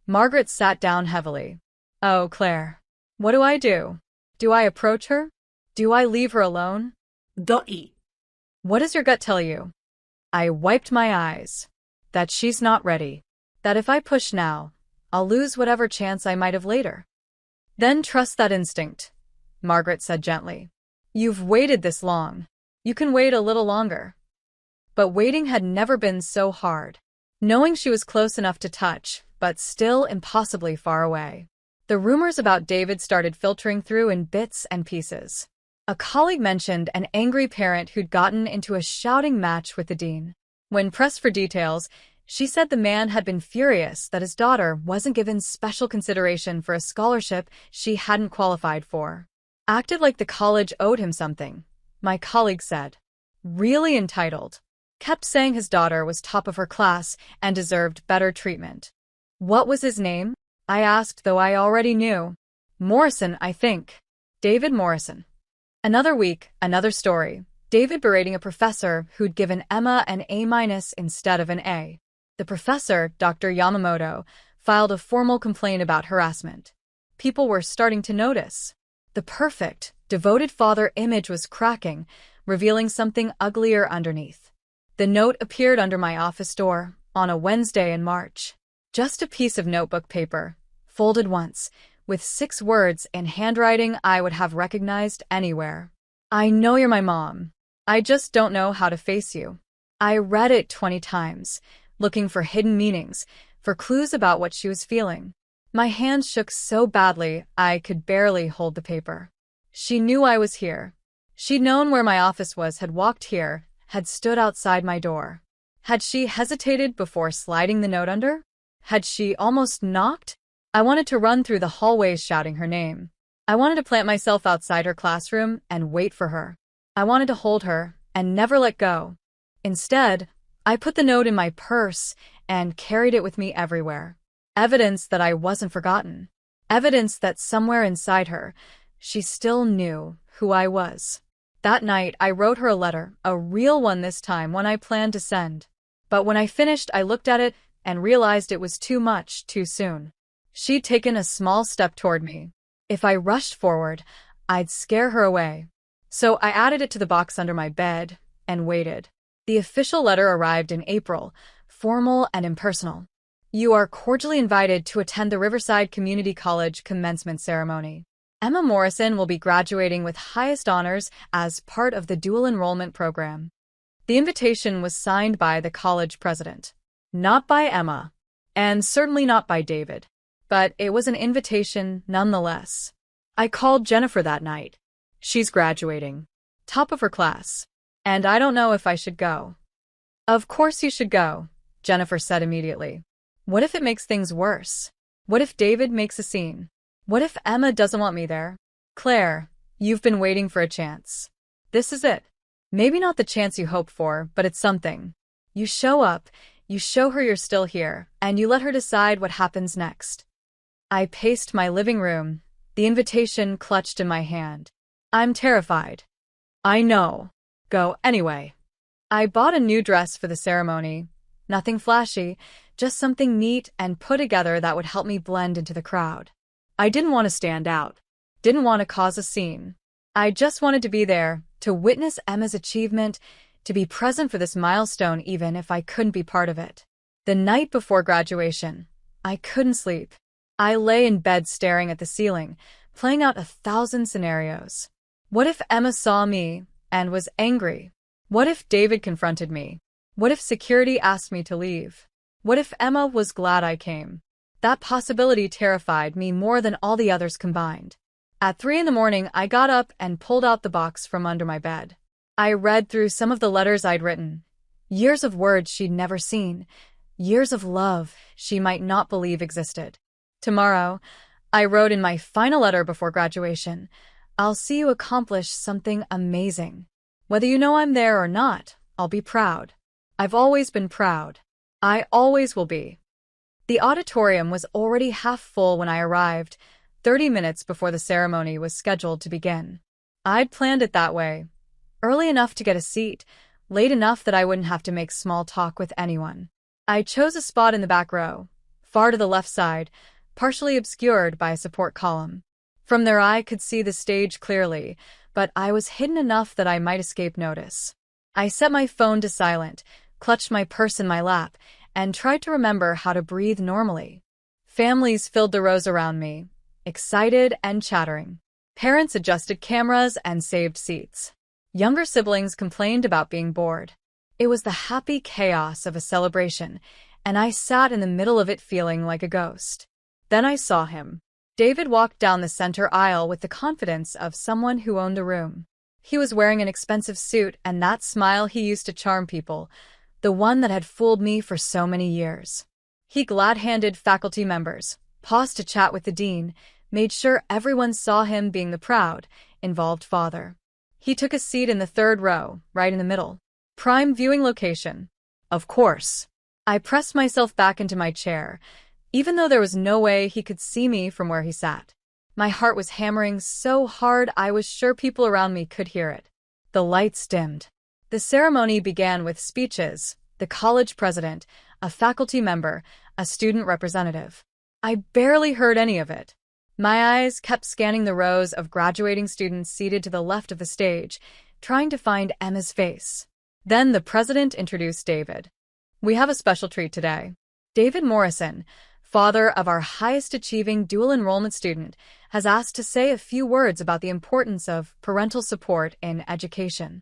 Margaret sat down heavily. "Oh, Claire. What do I do? Do I approach her? Do I leave her alone? Don't eat. What does your gut tell you?" I wiped my eyes. That she's not ready. That if I push now, I'll lose whatever chance I might have later. Then trust that instinct, Margaret said gently. You've waited this long. You can wait a little longer. But waiting had never been so hard. Knowing she was close enough to touch, but still impossibly far away. The rumors about David started filtering through in bits and pieces. A colleague mentioned an angry parent who'd gotten into a shouting match with the dean. When pressed for details, she said the man had been furious that his daughter wasn't given special consideration for a scholarship she hadn't qualified for. Acted like the college owed him something, my colleague said. Really entitled. Kept saying his daughter was top of her class and deserved better treatment. What was his name? I asked, though I already knew. Morrison, I think. David Morrison. Another week, another story. David berating a professor who'd given Emma an A- instead of an A. The professor, Dr. Yamamoto, filed a formal complaint about harassment. People were starting to notice. The perfect, devoted father image was cracking, revealing something uglier underneath. The note appeared under my office door on a Wednesday in March. Just a piece of notebook paper, folded once, with 6 words in handwriting I would have recognized anywhere. I know you're my mom. I just don't know how to face you. I read it 20 times, looking for hidden meanings, for clues about what she was feeling. My hands shook so badly I could barely hold the paper. She knew I was here. She'd known where my office was, had walked here, had stood outside my door. Had she hesitated before sliding the note under? Had she almost knocked? I wanted to run through the hallways shouting her name. I wanted to plant myself outside her classroom and wait for her. I wanted to hold her and never let go. Instead, I put the note in my purse and carried it with me everywhere. Evidence that I wasn't forgotten. Evidence that somewhere inside her, she still knew who I was. That night, I wrote her a letter, a real one this time, one I planned to send. But when I finished, I looked at it and realized it was too much, too soon. She'd taken a small step toward me. If I rushed forward, I'd scare her away. So I added it to the box under my bed and waited. The official letter arrived in April, formal and impersonal. You are cordially invited to attend the Riverside Community College commencement ceremony. Emma Morrison will be graduating with highest honors as part of the dual enrollment program. The invitation was signed by the college president. Not by Emma, and certainly not by David. But it was an invitation nonetheless. I called Jennifer that night. She's graduating. Top of her class. And I don't know if I should go. Of course you should go, Jennifer said immediately. What if it makes things worse? What if David makes a scene? What if Emma doesn't want me there? Claire, you've been waiting for a chance. This is it. Maybe not the chance you hoped for, but it's something. You show up, you show her you're still here, and you let her decide what happens next. I paced my living room, the invitation clutched in my hand. I'm terrified. I know. Go anyway. I bought a new dress for the ceremony. Nothing flashy, just something neat and put together that would help me blend into the crowd. I didn't want to stand out. Didn't want to cause a scene. I just wanted to be there, to witness Emma's achievement, to be present for this milestone even if I couldn't be part of it. The night before graduation, I couldn't sleep. I lay in bed staring at the ceiling, playing out 1,000 scenarios. What if Emma saw me and was angry? What if David confronted me? What if security asked me to leave? What if Emma was glad I came? That possibility terrified me more than all the others combined. At 3 a.m, I got up and pulled out the box from under my bed. I read through some of the letters I'd written. Years of words she'd never seen. Years of love she might not believe existed. Tomorrow, I wrote in my final letter before graduation, I'll see you accomplish something amazing. Whether you know I'm there or not, I'll be proud. I've always been proud. I always will be. The auditorium was already half full when I arrived, 30 minutes before the ceremony was scheduled to begin. I'd planned it that way. Early enough to get a seat, late enough that I wouldn't have to make small talk with anyone. I chose a spot in the back row, far to the left side, partially obscured by a support column. From there I could see the stage clearly, but I was hidden enough that I might escape notice. I set my phone to silent, clutched my purse in my lap, and tried to remember how to breathe normally. Families filled the rows around me, excited and chattering. Parents adjusted cameras and saved seats. Younger siblings complained about being bored. It was the happy chaos of a celebration, and I sat in the middle of it feeling like a ghost. Then I saw him. David walked down the center aisle with the confidence of someone who owned a room. He was wearing an expensive suit and that smile he used to charm people, the one that had fooled me for so many years. He glad-handed faculty members, paused to chat with the dean, made sure everyone saw him being the proud, involved father. He took a seat in the third row, right in the middle. Prime viewing location. Of course. I pressed myself back into my chair, even though there was no way he could see me from where he sat. My heart was hammering so hard I was sure people around me could hear it. The lights dimmed. The ceremony began with speeches, the college president, a faculty member, a student representative. I barely heard any of it. My eyes kept scanning the rows of graduating students seated to the left of the stage, trying to find Emma's face. Then the president introduced David. We have a special treat today. David Morrison, father of our highest-achieving dual enrollment student, has asked to say a few words about the importance of parental support in education.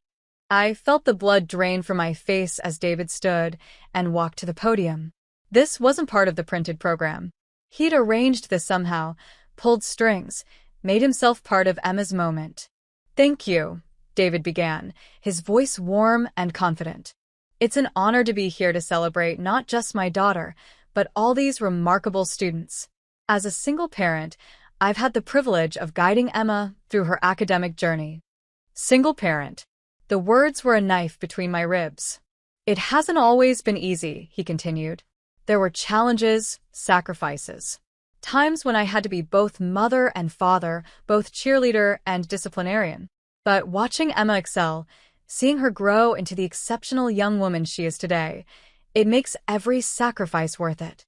I felt the blood drain from my face as David stood and walked to the podium. This wasn't part of the printed program. He'd arranged this somehow, pulled strings, made himself part of Emma's moment. Thank you, David began, his voice warm and confident. It's an honor to be here to celebrate not just my daughter, but all these remarkable students. As a single parent, I've had the privilege of guiding Emma through her academic journey. Single parent. The words were a knife between my ribs. It hasn't always been easy, he continued. There were challenges, sacrifices. Times when I had to be both mother and father, both cheerleader and disciplinarian. But watching Emma excel, seeing her grow into the exceptional young woman she is today, it makes every sacrifice worth it.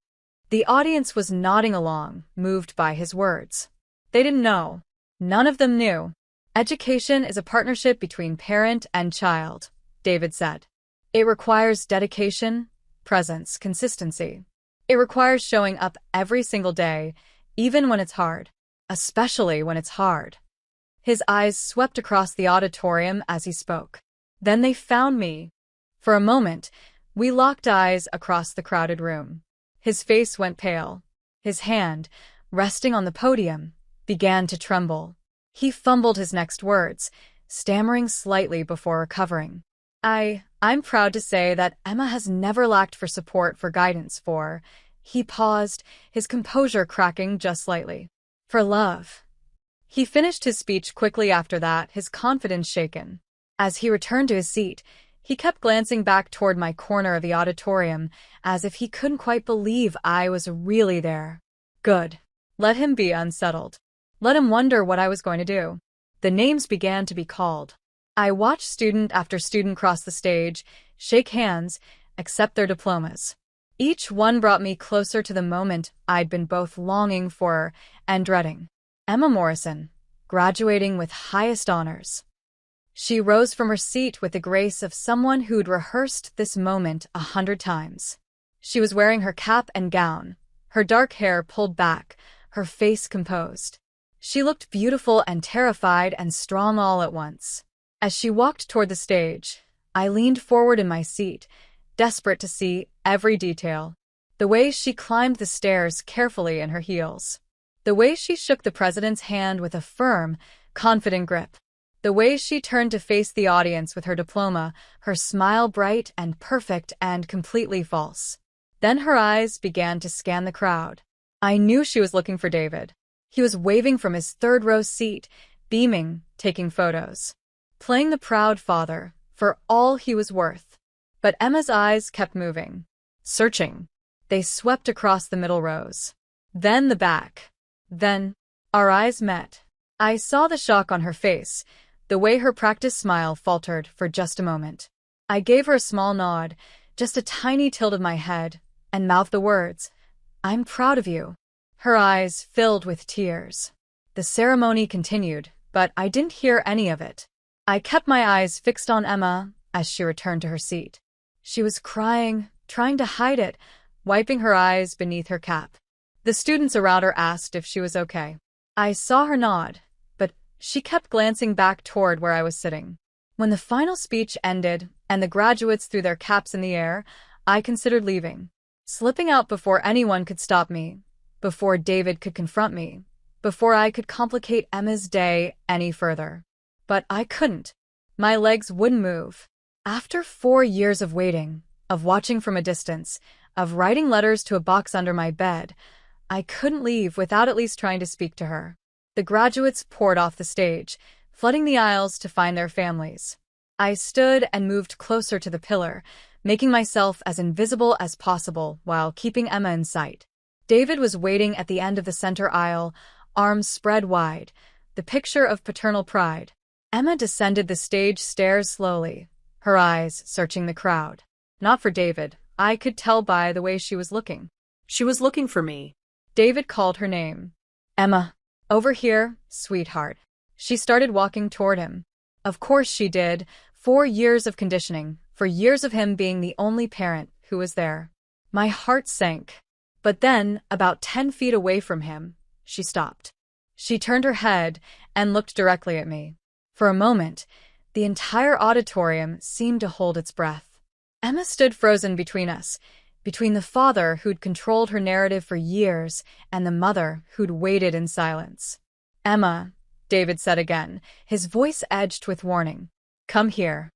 The audience was nodding along, moved by his words. They didn't know. None of them knew. Education is a partnership between parent and child, David said. It requires dedication, presence, consistency. It requires showing up every single day, even when it's hard. Especially when it's hard. His eyes swept across the auditorium as he spoke. Then they found me. For a moment, we locked eyes across the crowded room. His face went pale. His hand, resting on the podium, began to tremble. He fumbled his next words, stammering slightly before recovering. I'm proud to say that Emma has never lacked for support for guidance for, he paused, his composure cracking just slightly. For love. He finished his speech quickly after that, his confidence shaken. As he returned to his seat, he kept glancing back toward my corner of the auditorium, as if he couldn't quite believe I was really there. Good. Let him be unsettled. Let him wonder what I was going to do. The names began to be called. I watched student after student cross the stage, shake hands, accept their diplomas. Each one brought me closer to the moment I'd been both longing for and dreading. Emma Morrison, graduating with highest honors. She rose from her seat with the grace of someone who'd rehearsed this moment 100 times. She was wearing her cap and gown, her dark hair pulled back, her face composed. She looked beautiful and terrified and strong all at once. As she walked toward the stage, I leaned forward in my seat, desperate to see every detail. The way she climbed the stairs carefully in her heels. The way she shook the president's hand with a firm, confident grip. The way she turned to face the audience with her diploma, her smile bright and perfect and completely false. Then her eyes began to scan the crowd. I knew she was looking for David. He was waving from his third-row seat, beaming, taking photos. Playing the proud father, for all he was worth. But Emma's eyes kept moving. Searching. They swept across the middle rows. Then the back. Then, our eyes met. I saw the shock on her face, the way her practiced smile faltered for just a moment. I gave her a small nod, just a tiny tilt of my head, and mouthed the words, "I'm proud of you." Her eyes filled with tears. The ceremony continued, but I didn't hear any of it. I kept my eyes fixed on Emma as she returned to her seat. She was crying, trying to hide it, wiping her eyes beneath her cap. The students around her asked if she was okay. I saw her nod, but she kept glancing back toward where I was sitting. When the final speech ended and the graduates threw their caps in the air, I considered leaving, slipping out before anyone could stop me, before David could confront me, before I could complicate Emma's day any further. But I couldn't. My legs wouldn't move. After 4 years of waiting, of watching from a distance, of writing letters to a box under my bed, I couldn't leave without at least trying to speak to her. The graduates poured off the stage, flooding the aisles to find their families. I stood and moved closer to the pillar, making myself as invisible as possible while keeping Emma in sight. David was waiting at the end of the center aisle, arms spread wide, the picture of paternal pride. Emma descended the stage stairs slowly, her eyes searching the crowd. Not for David, I could tell by the way she was looking. She was looking for me. David called her name. Emma. Over here, sweetheart. She started walking toward him. Of course she did. 4 years of conditioning, for years of him being the only parent who was there. My heart sank. But then, about 10 feet away from him, she stopped. She turned her head and looked directly at me. For a moment, the entire auditorium seemed to hold its breath. Emma stood frozen between us, between the father who'd controlled her narrative for years and the mother who'd waited in silence. Emma, David said again, his voice edged with warning. Come here.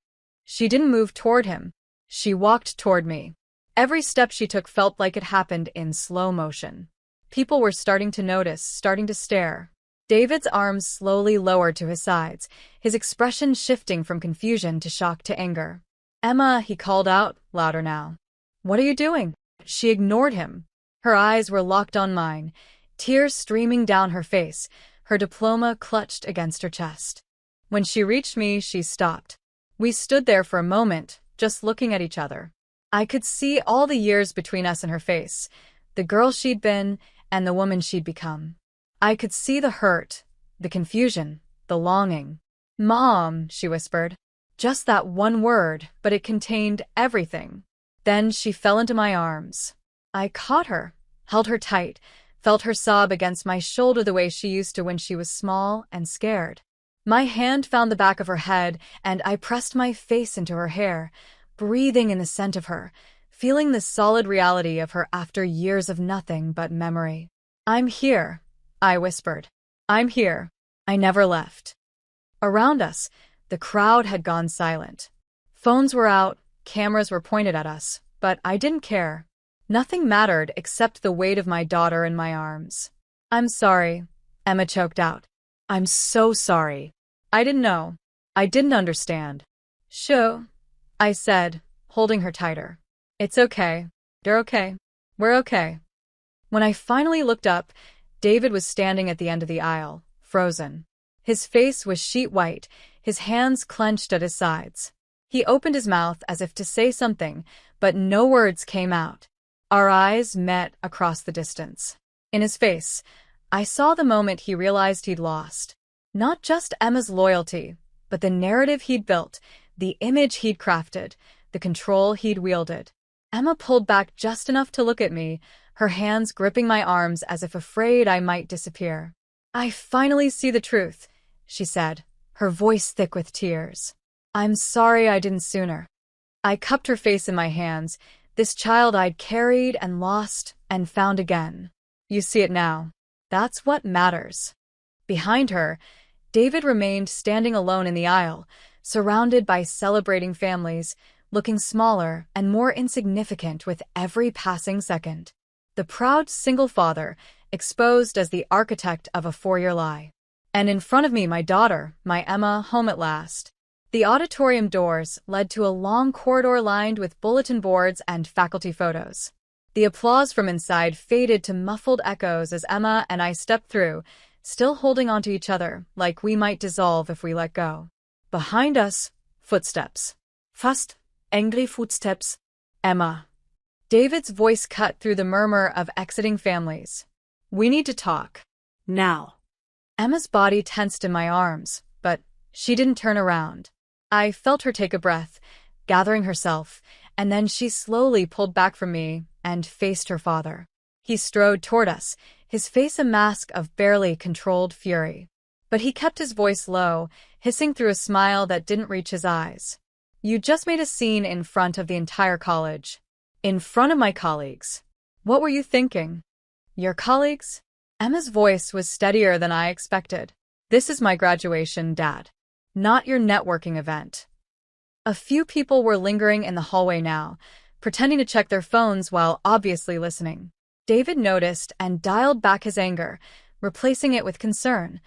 She didn't move toward him. She walked toward me. Every step she took felt like it happened in slow motion. People were starting to notice, starting to stare. David's arms slowly lowered to his sides, his expression shifting from confusion to shock to anger. Emma, he called out, louder now. What are you doing? She ignored him. Her eyes were locked on mine, tears streaming down her face, her diploma clutched against her chest. When she reached me, she stopped. We stood there for a moment, just looking at each other. I could see all the years between us in her face, the girl she'd been and the woman she'd become. I could see the hurt, the confusion, the longing. Mom, she whispered. Just that one word, but it contained everything. Then she fell into my arms. I caught her, held her tight, felt her sob against my shoulder the way she used to when she was small and scared. My hand found the back of her head, and I pressed my face into her hair, breathing in the scent of her, feeling the solid reality of her after years of nothing but memory. I'm here, I whispered. I'm here. I never left. Around us, the crowd had gone silent. Phones were out, cameras were pointed at us, but I didn't care. Nothing mattered except the weight of my daughter in my arms. I'm sorry, Emma choked out. I'm so sorry. I didn't know. I didn't understand. Sure, I said, holding her tighter. It's okay. You're okay. We're okay. When I finally looked up, David was standing at the end of the aisle, frozen. His face was sheet white, his hands clenched at his sides. He opened his mouth as if to say something, but no words came out. Our eyes met across the distance. In his face, I saw the moment he realized he'd lost. Not just Emma's loyalty, but the narrative he'd built, the image he'd crafted, the control he'd wielded. Emma pulled back just enough to look at me, her hands gripping my arms as if afraid I might disappear. I finally see the truth, she said, her voice thick with tears. I'm sorry I didn't sooner. I cupped her face in my hands, this child I'd carried and lost and found again. You see it now. That's what matters. Behind her, David remained standing alone in the aisle, surrounded by celebrating families, looking smaller and more insignificant with every passing second. The proud single father, exposed as the architect of a 4-year lie. And in front of me, my daughter, my Emma, home at last. The auditorium doors led to a long corridor lined with bulletin boards and faculty photos. The applause from inside faded to muffled echoes as Emma and I stepped through, still holding onto each other like we might dissolve if we let go. Behind us, footsteps. Fast, angry footsteps. Emma. David's voice cut through the murmur of exiting families. We need to talk. Now. Emma's body tensed in my arms, but she didn't turn around. I felt her take a breath, gathering herself, and then she slowly pulled back from me and faced her father. He strode toward us, his face a mask of barely controlled fury. But he kept his voice low, hissing through a smile that didn't reach his eyes. You just made a scene in front of the entire college. In front of my colleagues. What were you thinking? Your colleagues? Emma's voice was steadier than I expected. This is my graduation, Dad. Not your networking event. A few people were lingering in the hallway now, pretending to check their phones while obviously listening. David noticed and dialed back his anger, replacing it with concern.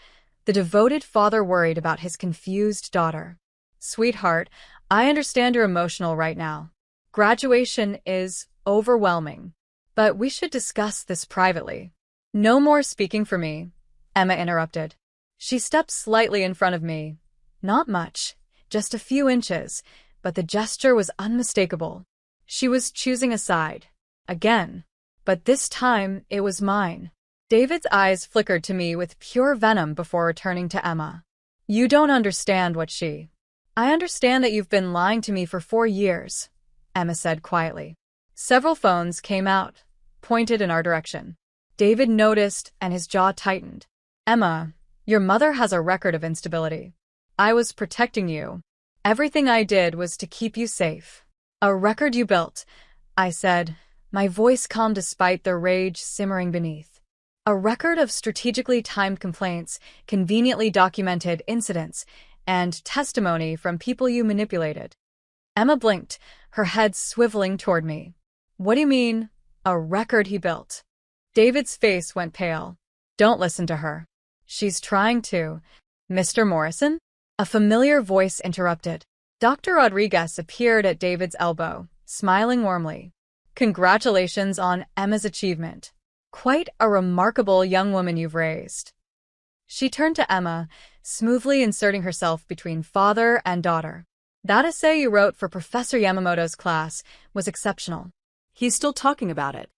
The devoted father worried about his confused daughter. Sweetheart, I understand you're emotional right now. Graduation is overwhelming. But we should discuss this privately. No more speaking for me, Emma interrupted. She stepped slightly in front of me. Not much, just a few inches, but the gesture was unmistakable. She was choosing a side. Again. But this time, it was mine. David's eyes flickered to me with pure venom before returning to Emma. You don't understand what she... I understand that you've been lying to me for 4 years, Emma said quietly. Several phones came out, pointed in our direction. David noticed and his jaw tightened. Emma, your mother has a record of instability. I was protecting you. Everything I did was to keep you safe. A record you built, I said, my voice calm despite the rage simmering beneath. A record of strategically timed complaints, conveniently documented incidents, and testimony from people you manipulated. Emma blinked, her head swiveling toward me. What do you mean, a record he built? David's face went pale. Don't listen to her. She's trying to. Mr. Morrison? A familiar voice interrupted. Dr. Rodriguez appeared at David's elbow, smiling warmly. Congratulations on Emma's achievement. Quite a remarkable young woman you've raised. She turned to Emma, smoothly inserting herself between father and daughter. That essay you wrote for Professor Yamamoto's class was exceptional. He's still talking about it.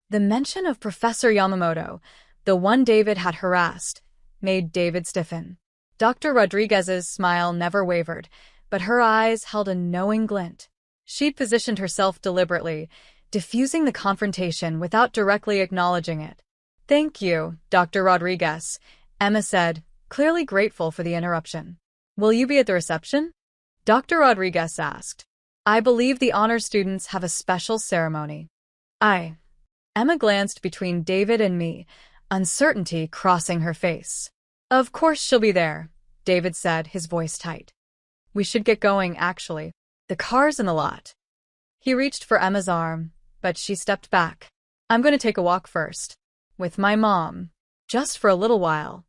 The mention of Professor Yamamoto, the one David had harassed, made David stiffen. Dr. Rodriguez's smile never wavered, but her eyes held a knowing glint. She'd positioned herself deliberately, diffusing the confrontation without directly acknowledging it. Thank you, Dr. Rodriguez, Emma said, clearly grateful for the interruption. Will you be at the reception? Dr. Rodriguez asked. I believe the honor students have a special ceremony. Emma glanced between David and me, uncertainty crossing her face. Of course she'll be there, David said, his voice tight. We should get going, actually. The car's in the lot. He reached for Emma's arm, but she stepped back. I'm going to take a walk first. With my mom. Just for a little while.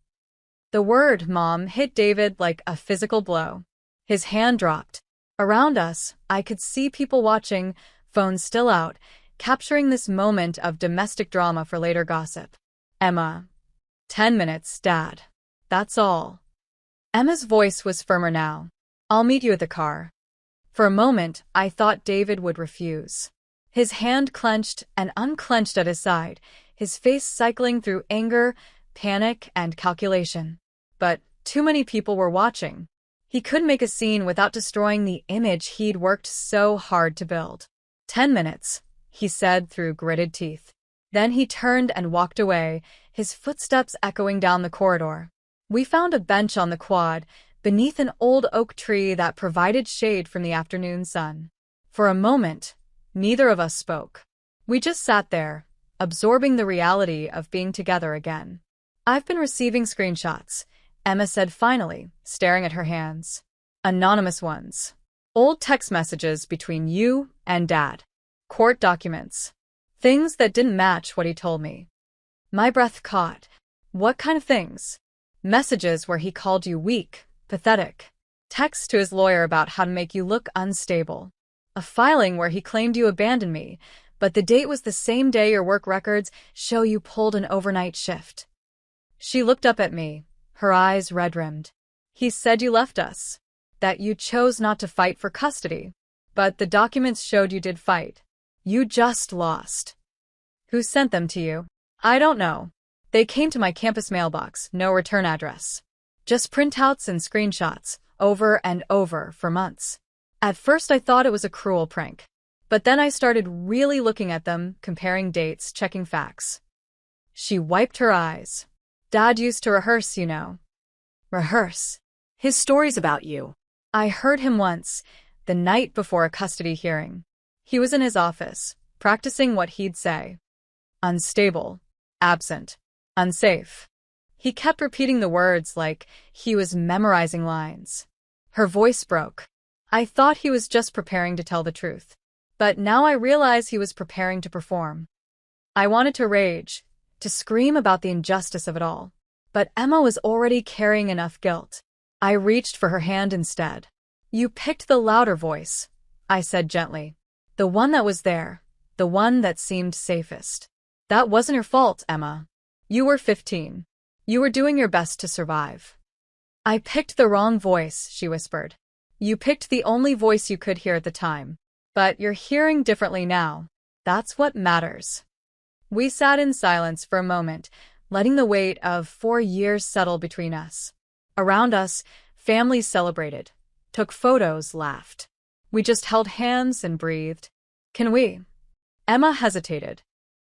The word mom hit David like a physical blow. His hand dropped. Around us, I could see people watching, phones still out, capturing this moment of domestic drama for later gossip. Emma. 10 minutes, Dad. That's all. Emma's voice was firmer now. I'll meet you at the car. For a moment, I thought David would refuse. His hand clenched and unclenched at his side, his face cycling through anger, panic, and calculation. But too many people were watching. He couldn't make a scene without destroying the image he'd worked so hard to build. 10 minutes, he said through gritted teeth. Then he turned and walked away, his footsteps echoing down the corridor. We found a bench on the quad, beneath an old oak tree that provided shade from the afternoon sun. For a moment, neither of us spoke. We just sat there, absorbing the reality of being together again. I've been receiving screenshots, Emma said finally, staring at her hands. Anonymous ones. Old text messages between you and Dad. Court documents. Things that didn't match what he told me. My breath caught. What kind of things? Messages where he called you weak, pathetic. Texts to his lawyer about how to make you look unstable. A filing where he claimed you abandoned me, but the date was the same day your work records show you pulled an overnight shift. She looked up at me, her eyes red-rimmed. He said you left us. That you chose not to fight for custody. But the documents showed you did fight. You just lost. Who sent them to you? I don't know. They came to my campus mailbox, no return address. Just printouts and screenshots, over and over for months. At first I thought it was a cruel prank. But then I started really looking at them, comparing dates, checking facts. She wiped her eyes. Dad used to rehearse, you know. Rehearse. His stories about you. I heard him once, the night before a custody hearing. He was in his office, practicing what he'd say. Unstable, absent, unsafe. He kept repeating the words like he was memorizing lines. Her voice broke. I thought he was just preparing to tell the truth. But now I realize he was preparing to perform. I wanted to rage, to scream about the injustice of it all. But Emma was already carrying enough guilt. I reached for her hand instead. You picked the louder voice, I said gently. The one that was there, the one that seemed safest. That wasn't your fault, Emma. You were 15. You were doing your best to survive. I picked the wrong voice, she whispered. You picked the only voice you could hear at the time. But you're hearing differently now. That's what matters. We sat in silence for a moment, letting the weight of 4 years settle between us. Around us, families celebrated, took photos, laughed. We just held hands and breathed. Can we? Emma hesitated.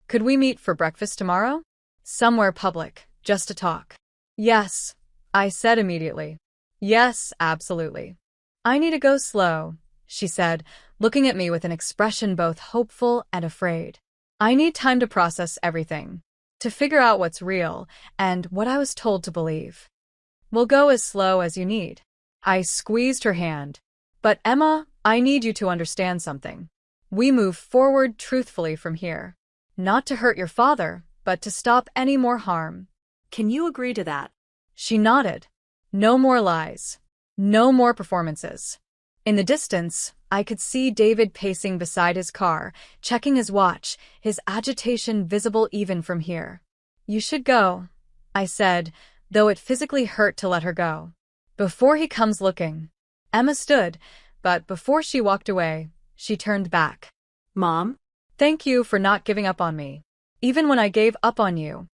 Could we meet for breakfast tomorrow? Somewhere public, just to talk. Yes, I said immediately. Yes, absolutely. I need to go slow, she said, looking at me with an expression both hopeful and afraid. I need time to process everything, to figure out what's real and what I was told to believe. We'll go as slow as you need. I squeezed her hand. But Emma, I need you to understand something. We move forward truthfully from here. Not to hurt your father, but to stop any more harm. Can you agree to that? She nodded. No more lies. No more performances. In the distance, I could see David pacing beside his car, checking his watch, his agitation visible even from here. You should go, I said, though it physically hurt to let her go. Before he comes looking. Emma stood, but before she walked away, she turned back. Mom? Thank you for not giving up on me. Even when I gave up on you.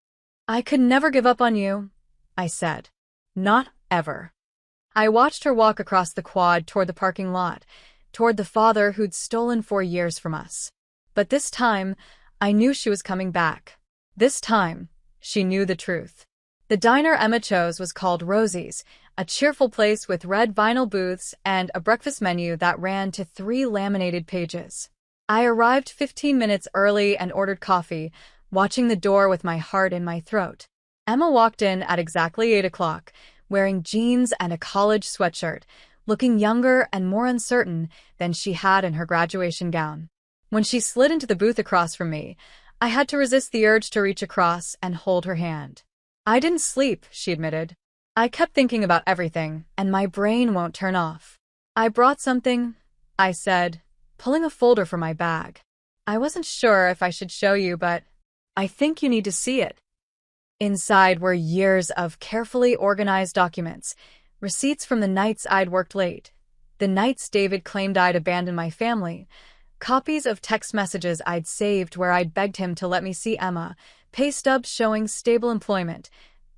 I could never give up on you, I said. Not ever. I watched her walk across the quad toward the parking lot, toward the father who'd stolen 4 years from us. But this time, I knew she was coming back. This time, she knew the truth. The diner Emma chose was called Rosie's, a cheerful place with red vinyl booths and a breakfast menu that ran to 3 laminated pages. I arrived 15 minutes early and ordered coffee, watching the door with my heart in my throat. Emma walked in at exactly 8 o'clock, wearing jeans and a college sweatshirt, looking younger and more uncertain than she had in her graduation gown. When she slid into the booth across from me, I had to resist the urge to reach across and hold her hand. I didn't sleep, she admitted. I kept thinking about everything, and my brain won't turn off. I brought something, I said, pulling a folder from my bag. I wasn't sure if I should show you, but I think you need to see it. Inside were years of carefully organized documents, receipts from the nights I'd worked late, the nights David claimed I'd abandoned my family, copies of text messages I'd saved where I'd begged him to let me see Emma, pay stubs showing stable employment,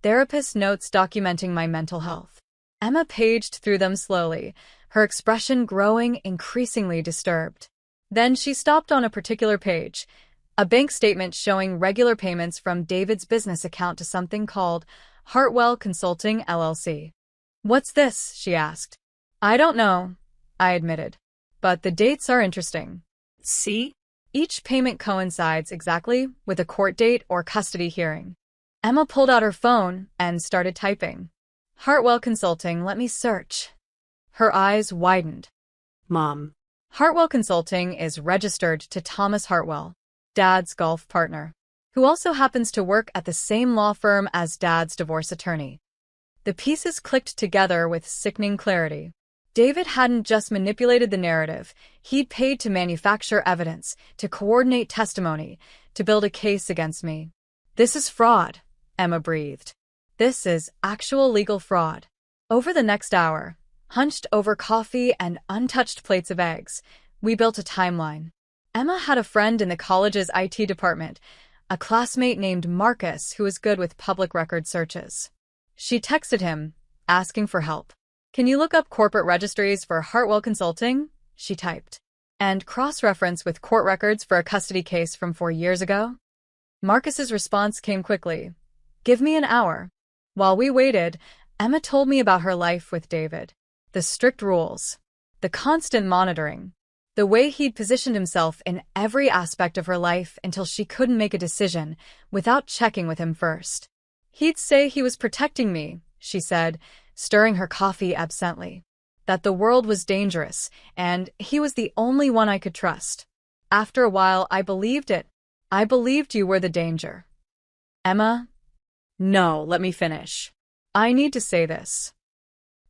therapist notes documenting my mental health. Emma paged through them slowly, her expression growing increasingly disturbed. Then she stopped on a particular page, a bank statement showing regular payments from David's business account to something called Hartwell Consulting, LLC. What's this? She asked. I don't know, I admitted. But the dates are interesting. See? Each payment coincides exactly with a court date or custody hearing. Emma pulled out her phone and started typing. Hartwell Consulting, let me search. Her eyes widened. Mom. Hartwell Consulting is registered to Thomas Hartwell, Dad's golf partner, who also happens to work at the same law firm as Dad's divorce attorney. The pieces clicked together with sickening clarity. David hadn't just manipulated the narrative, he'd paid to manufacture evidence, to coordinate testimony, to build a case against me. This is fraud, Emma breathed. This is actual legal fraud. Over the next hour, hunched over coffee and untouched plates of eggs, we built a timeline. Emma had a friend in the college's IT department, a classmate named Marcus who was good with public record searches. She texted him, asking for help. Can you look up corporate registries for Hartwell Consulting? She typed. And cross-reference with court records for a custody case from 4 years ago? Marcus's response came quickly. Give me an hour. While we waited, Emma told me about her life with David. The strict rules. The constant monitoring. The way he'd positioned himself in every aspect of her life until she couldn't make a decision without checking with him first. He'd say he was protecting me, she said, stirring her coffee absently. That the world was dangerous, and he was the only one I could trust. After a while, I believed it. I believed you were the danger. Emma? No, let me finish. I need to say this.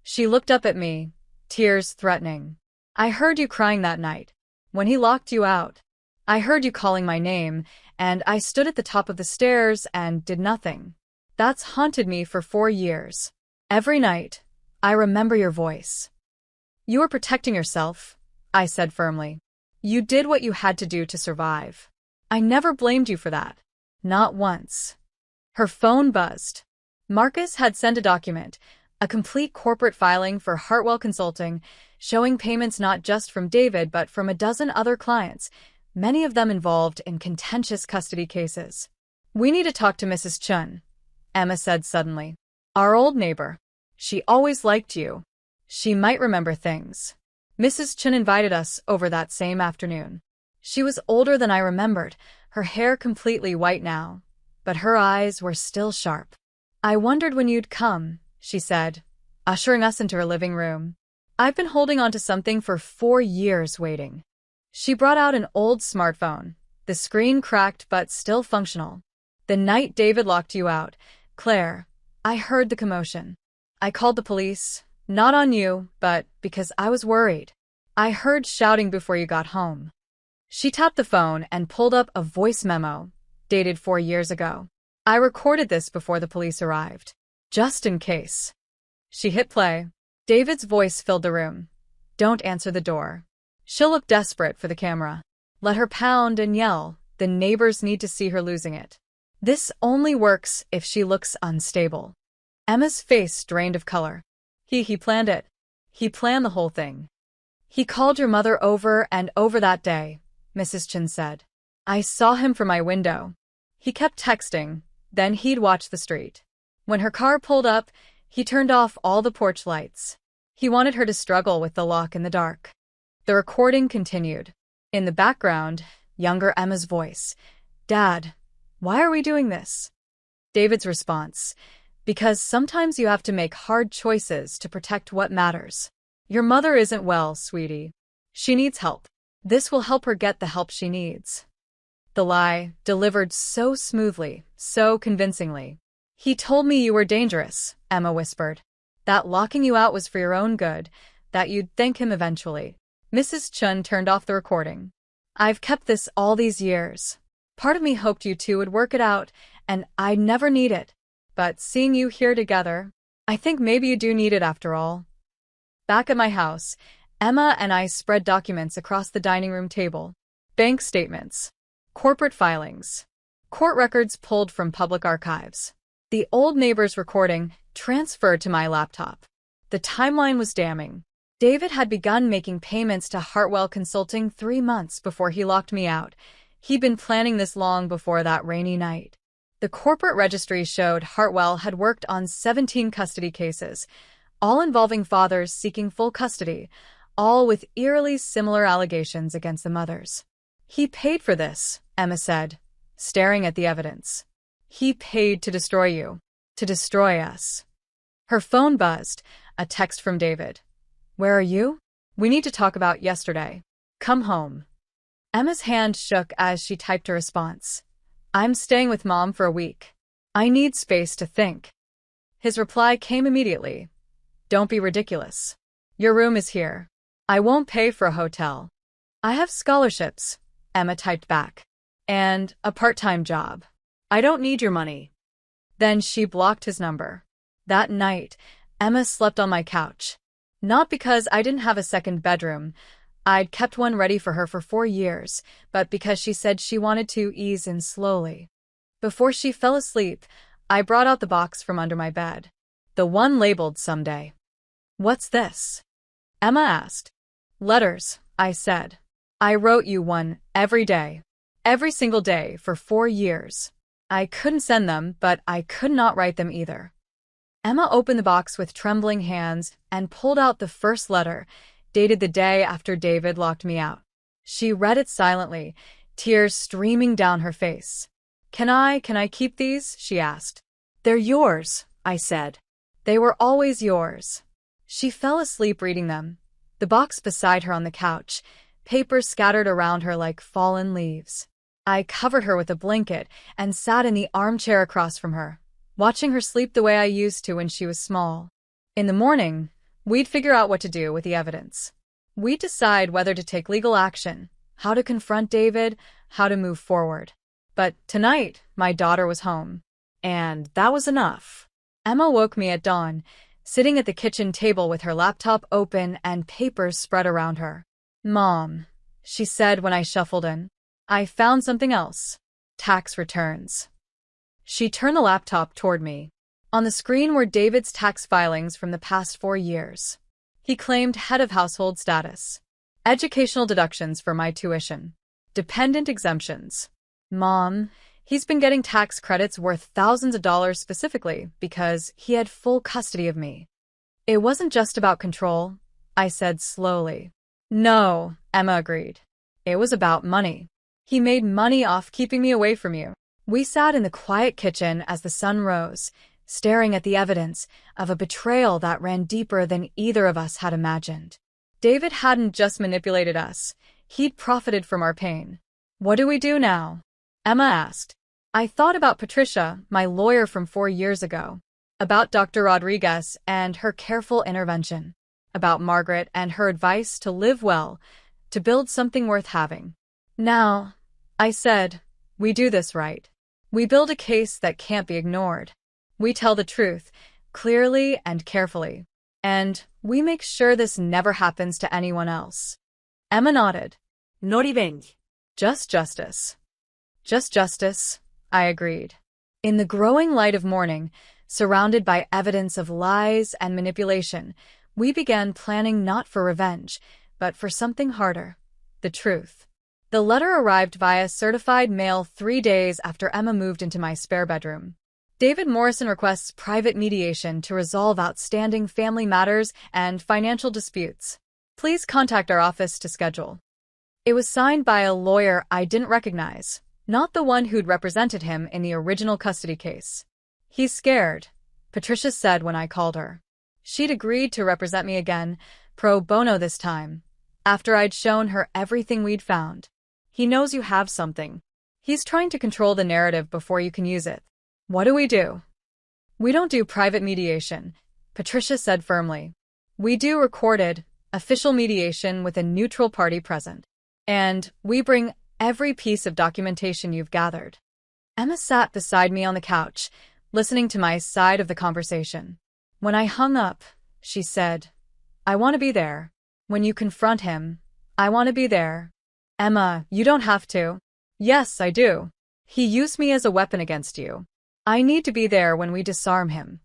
She looked up at me, tears threatening. I heard you crying that night, when he locked you out. I heard you calling my name, and I stood at the top of the stairs and did nothing. That's haunted me for 4 years. Every night, I remember your voice. You were protecting yourself, I said firmly. You did what you had to do to survive. I never blamed you for that. Not once. Her phone buzzed. Marcus had sent a document, a complete corporate filing for Hartwell Consulting, showing payments not just from David but from a dozen other clients, many of them involved in contentious custody cases. We need to talk to Mrs. Chun, Emma said suddenly. Our old neighbor. She always liked you. She might remember things. Mrs. Chun invited us over that same afternoon. She was older than I remembered, her hair completely white now, but her eyes were still sharp. I wondered when you'd come, she said, ushering us into her living room. I've been holding on to something for 4 years waiting. She brought out an old smartphone, the screen cracked but still functional. The night David locked you out, Claire, I heard the commotion. I called the police, not on you, but because I was worried. I heard shouting before you got home. She tapped the phone and pulled up a voice memo, dated 4 years ago. I recorded this before the police arrived, just in case. She hit play. David's voice filled the room. Don't answer the door. She'll look desperate for the camera. Let her pound and yell. The neighbors need to see her losing it. This only works if she looks unstable. Emma's face drained of color. He planned it. He planned the whole thing. He called your mother over and over that day, Mrs. Chin said. I saw him from my window. He kept texting, then he'd watch the street. When her car pulled up, he turned off all the porch lights. He wanted her to struggle with the lock in the dark. The recording continued. In the background, younger Emma's voice. Dad, why are we doing this? David's response. Because sometimes you have to make hard choices to protect what matters. Your mother isn't well, sweetie. She needs help. This will help her get the help she needs. The lie, delivered so smoothly, so convincingly. He told me you were dangerous, Emma whispered. That locking you out was for your own good, that you'd thank him eventually. Mrs. Chun turned off the recording. I've kept this all these years. Part of me hoped you two would work it out, and I'd never need it. But seeing you here together, I think maybe you do need it after all. Back at my house, Emma and I spread documents across the dining room table. Bank statements, corporate filings, court records pulled from public archives. The old neighbor's recording transferred to my laptop. The timeline was damning. David had begun making payments to Hartwell Consulting 3 months before he locked me out. He'd been planning this long before that rainy night. The corporate registry showed Hartwell had worked on 17 custody cases, all involving fathers seeking full custody, all with eerily similar allegations against the mothers. He paid for this, Emma said, staring at the evidence. He paid to destroy you, to destroy us. Her phone buzzed, a text from David. Where are you? We need to talk about yesterday. Come home. Emma's hand shook as she typed a response. I'm staying with Mom for a week. I need space to think. His reply came immediately. Don't be ridiculous. Your room is here. I won't pay for a hotel. I have scholarships, Emma typed back. And a part-time job. I don't need your money. Then she blocked his number. That night, Emma slept on my couch. Not because I didn't have a second bedroom. I'd kept one ready for her for 4 years, but because she said she wanted to ease in slowly. Before she fell asleep, I brought out the box from under my bed. The one labeled someday. What's this? Emma asked. Letters, I said. I wrote you one every day. Every single day for 4 years. I couldn't send them, but I could not write them either. Emma opened the box with trembling hands and pulled out the first letter, dated the day after David locked me out. She read it silently, tears streaming down her face. Can I keep these?" she asked. "They're yours," I said. "They were always yours." She fell asleep reading them, the box beside her on the couch, papers scattered around her like fallen leaves. I covered her with a blanket and sat in the armchair across from her, watching her sleep the way I used to when she was small. In the morning, we'd figure out what to do with the evidence. We'd decide whether to take legal action, how to confront David, how to move forward. But tonight, my daughter was home. And that was enough. Emma woke me at dawn, sitting at the kitchen table with her laptop open and papers spread around her. "Mom," she said when I shuffled in, "I found something else. Tax returns." She turned the laptop toward me. On the screen were David's tax filings from the past 4 years. He claimed head of household status, educational deductions for my tuition, dependent exemptions. "Mom, he's been getting tax credits worth thousands of dollars specifically because he had full custody of me." "It wasn't just about control," I said slowly. "No," Emma agreed. "It was about money. He made money off keeping me away from you." We sat in the quiet kitchen as the sun rose, staring at the evidence of a betrayal that ran deeper than either of us had imagined. David hadn't just manipulated us. He'd profited from our pain. "What do we do now?" Emma asked. I thought about Patricia, my lawyer from 4 years ago, about Dr. Rodriguez and her careful intervention, about Margaret and her advice to live well, to build something worth having. "Now," I said, "we do this right. We build a case that can't be ignored. We tell the truth, clearly and carefully. And we make sure this never happens to anyone else." Emma nodded. No revenge. "Just justice." "Just justice," I agreed. In the growing light of morning, surrounded by evidence of lies and manipulation, we began planning not for revenge, but for something harder: the truth. The letter arrived via certified mail 3 days after Emma moved into my spare bedroom. David Morrison requests private mediation to resolve outstanding family matters and financial disputes. Please contact our office to schedule. It was signed by a lawyer I didn't recognize, not the one who'd represented him in the original custody case. "He's scared," Patricia said when I called her. She'd agreed to represent me again, pro bono this time, after I'd shown her everything we'd found. "He knows you have something. He's trying to control the narrative before you can use it." "What do we do?" "We don't do private mediation," Patricia said firmly. "We do recorded, official mediation with a neutral party present. And we bring every piece of documentation you've gathered." Emma sat beside me on the couch, listening to my side of the conversation. When I hung up, she said, "I want to be there. When you confront him, I want to be there." "Emma, you don't have to." "Yes, I do. He used me as a weapon against you. I need to be there when we disarm him."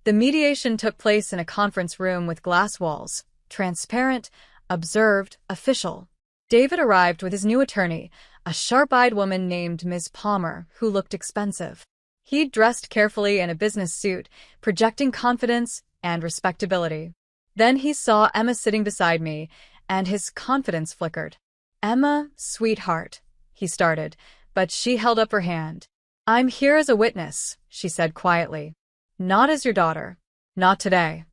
The mediation took place in a conference room with glass walls, transparent, observed, official. David arrived with his new attorney, a sharp-eyed woman named Ms. Palmer, who looked expensive. He'd dressed carefully in a business suit, projecting confidence and respectability. Then he saw Emma sitting beside me, and his confidence flickered. "Emma, sweetheart," he started, but she held up her hand. "I'm here as a witness," she said quietly. "Not as your daughter. Not today."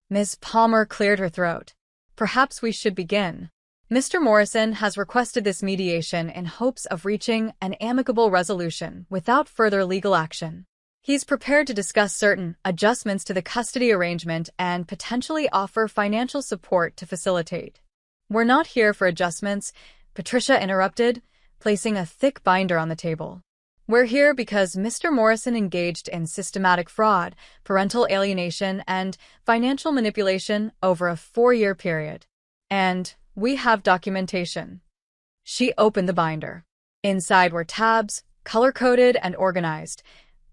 Ms. Palmer cleared her throat. "Perhaps we should begin. Mr. Morrison has requested this mediation in hopes of reaching an amicable resolution without further legal action. He's prepared to discuss certain adjustments to the custody arrangement and potentially offer financial support to facilitate." "We're not here for adjustments," Patricia interrupted, placing a thick binder on the table. "We're here because Mr. Morrison engaged in systematic fraud, parental alienation, and financial manipulation over a 4-year period. And we have documentation." She opened the binder. Inside were tabs, color-coded and organized,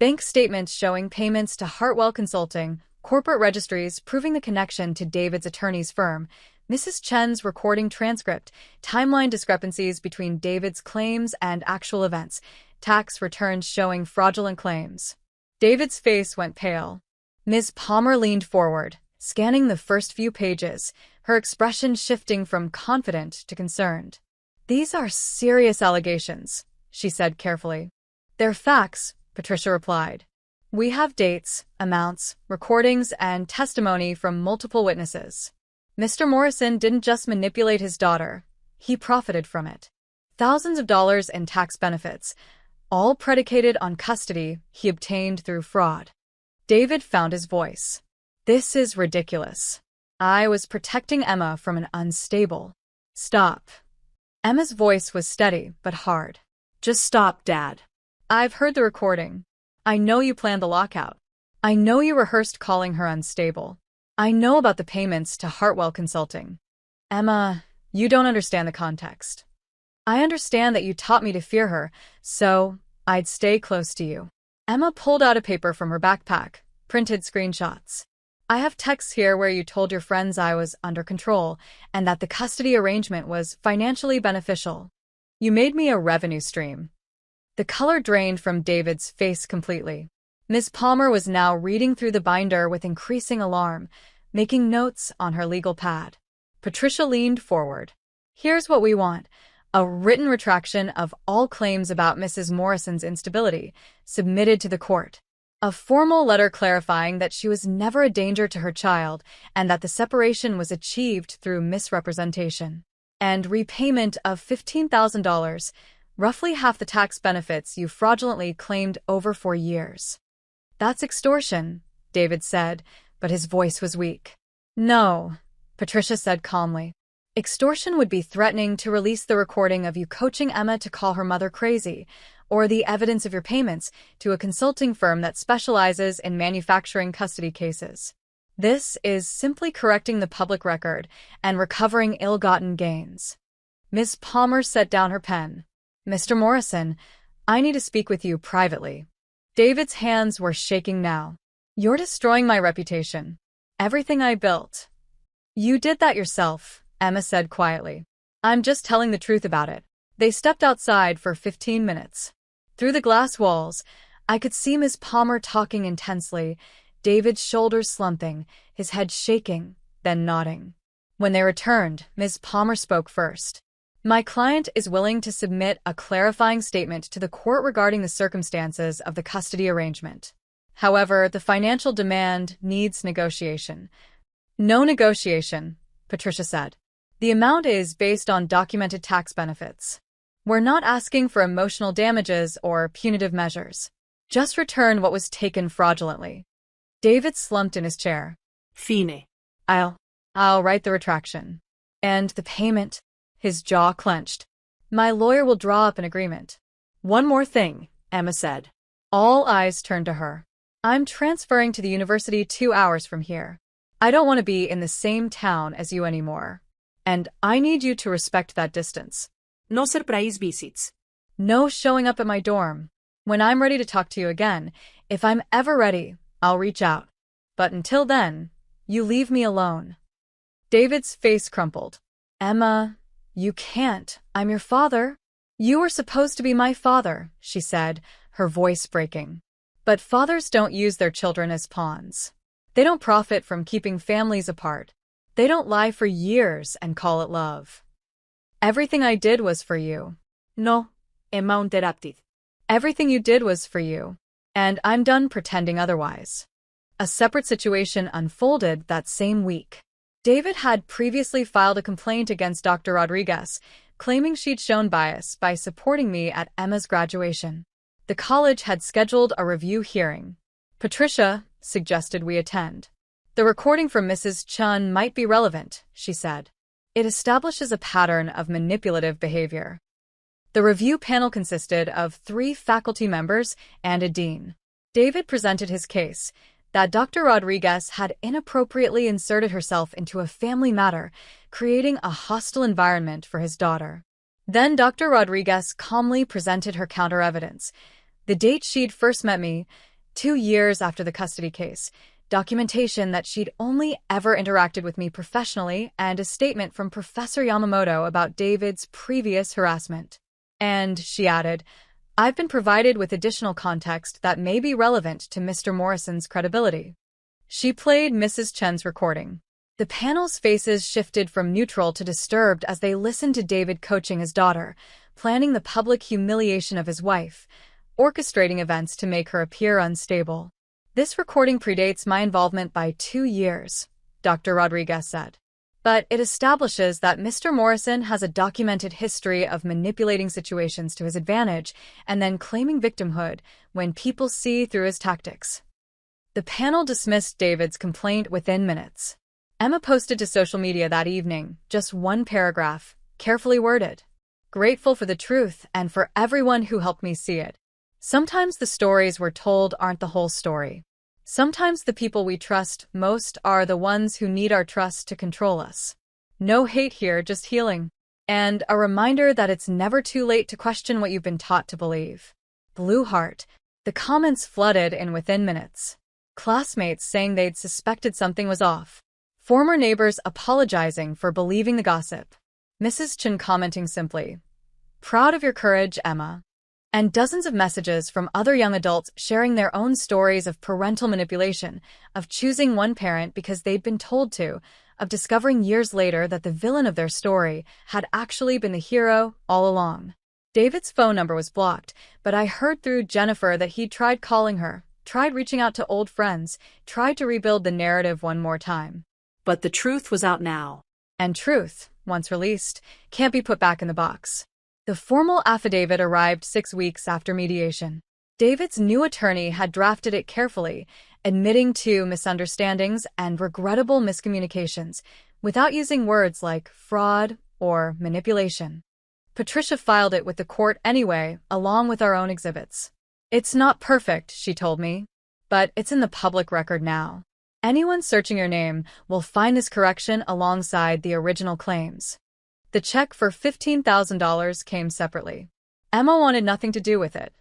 bank statements showing payments to Hartwell Consulting, corporate registries proving the connection to David's attorney's firm, Mrs. Chen's recording transcript, timeline discrepancies between David's claims and actual events, tax returns showing fraudulent claims. David's face went pale. Ms. Palmer leaned forward, scanning the first few pages, her expression shifting from confident to concerned. "These are serious allegations," she said carefully. "They're facts," Patricia replied. "We have dates, amounts, recordings, and testimony from multiple witnesses. Mr. Morrison didn't just manipulate his daughter, he profited from it. Thousands of dollars in tax benefits, all predicated on custody he obtained through fraud." David found his voice. "This is ridiculous. I was protecting Emma from an unstable—" "Stop." Emma's voice was steady but hard. Just stop, Dad. "I've heard the recording. I know you planned the lockout. I know you rehearsed calling her unstable. I know about the payments to Hartwell Consulting. Emma, you don't understand the context. I understand that you taught me to fear her, so I'd stay close to you." Emma pulled out a paper from her backpack, printed screenshots. "I have texts here where you told your friends I was under control and that the custody arrangement was financially beneficial. You made me a revenue stream." The color drained from David's face completely. Ms. Palmer was now reading through the binder with increasing alarm, making notes on her legal pad. Patricia leaned forward. "Here's what we want: a written retraction of all claims about Mrs. Morrison's instability, submitted to the court. A formal letter clarifying that she was never a danger to her child and that the separation was achieved through misrepresentation. And repayment of $15,000, roughly half the tax benefits you fraudulently claimed over 4 years." "That's extortion," David said, but his voice was weak. "No," Patricia said calmly. "Extortion would be threatening to release the recording of you coaching Emma to call her mother crazy, or the evidence of your payments to a consulting firm that specializes in manufacturing custody cases. This is simply correcting the public record and recovering ill-gotten gains." Ms. Palmer set down her pen. "Mr. Morrison, I need to speak with you privately." David's hands were shaking now. "You're destroying my reputation. Everything I built." "You did that yourself," Emma said quietly. "I'm just telling the truth about it." They stepped outside for 15 minutes. Through the glass walls, I could see Ms. Palmer talking intensely, David's shoulders slumping, his head shaking, then nodding. When they returned, Ms. Palmer spoke first. "My client is willing to submit a clarifying statement to the court regarding the circumstances of the custody arrangement. However, the financial demand needs negotiation." "No negotiation," Patricia said. "The amount is based on documented tax benefits. We're not asking for emotional damages or punitive measures. Just return what was taken fraudulently." David slumped in his chair. Fine. I'll write the retraction. "And the payment?" His jaw clenched. "My lawyer will draw up an agreement." One more thing, Emma said. All eyes turned to her. "I'm transferring to the university 2 hours from here. I don't want to be in the same town as you anymore. And I need you to respect that distance. No surprise visits. No showing up at my dorm. When I'm ready to talk to you again, if I'm ever ready, I'll reach out. But until then, you leave me alone." David's face crumpled. "Emma, you can't. I'm your father." "You were supposed to be my father," she said, her voice breaking. "But fathers don't use their children as pawns. They don't profit from keeping families apart. They don't lie for years and call it love. Everything I did was for you." No, Emma interrupted. "Everything you did was for you. And I'm done pretending otherwise." A separate situation unfolded that same week. David had previously filed a complaint against Dr. Rodriguez, claiming she'd shown bias by supporting me at Emma's graduation. The college had scheduled a review hearing. Patricia suggested we attend. "The recording from Mrs. Chun might be relevant," she said. "It establishes a pattern of manipulative behavior." The review panel consisted of 3 faculty members and a dean. David presented his case that Dr. Rodriguez had inappropriately inserted herself into a family matter, creating a hostile environment for his daughter. Then Dr. Rodriguez calmly presented her counter-evidence: the date she'd first met me, 2 years after the custody case, documentation that she'd only ever interacted with me professionally, and a statement from Professor Yamamoto about David's previous harassment. And, she added, I've been provided with additional context that may be relevant to Mr. Morrison's credibility. She played Mrs. Chen's recording. The panel's faces shifted from neutral to disturbed as they listened to David coaching his daughter, planning the public humiliation of his wife, orchestrating events to make her appear unstable. This recording predates my involvement by 2 years, Dr. Rodriguez said. But it establishes that Mr. Morrison has a documented history of manipulating situations to his advantage and then claiming victimhood when people see through his tactics. The panel dismissed David's complaint within minutes. Emma posted to social media that evening, just one paragraph, carefully worded. Grateful for the truth and for everyone who helped me see it. Sometimes the stories we're told aren't the whole story. Sometimes the people we trust most are the ones who need our trust to control us. No hate here, just healing. And a reminder that it's never too late to question what you've been taught to believe. Blue heart. The comments flooded in within minutes. Classmates saying they'd suspected something was off. Former neighbors apologizing for believing the gossip. Mrs. Chen commenting simply, "Proud of your courage, Emma." And dozens of messages from other young adults sharing their own stories of parental manipulation, of choosing one parent because they'd been told to, of discovering years later that the villain of their story had actually been the hero all along. David's phone number was blocked, but I heard through Jennifer that he'd tried calling her, tried reaching out to old friends, tried to rebuild the narrative one more time. But the truth was out now. And truth, once released, can't be put back in the box. The formal affidavit arrived 6 weeks after mediation. David's new attorney had drafted it carefully, admitting to misunderstandings and regrettable miscommunications, without using words like fraud or manipulation. Patricia filed it with the court anyway, along with our own exhibits. "It's not perfect," she told me, "but it's in the public record now. Anyone searching your name will find this correction alongside the original claims." The check for $15,000 came separately. Emma wanted nothing to do with it.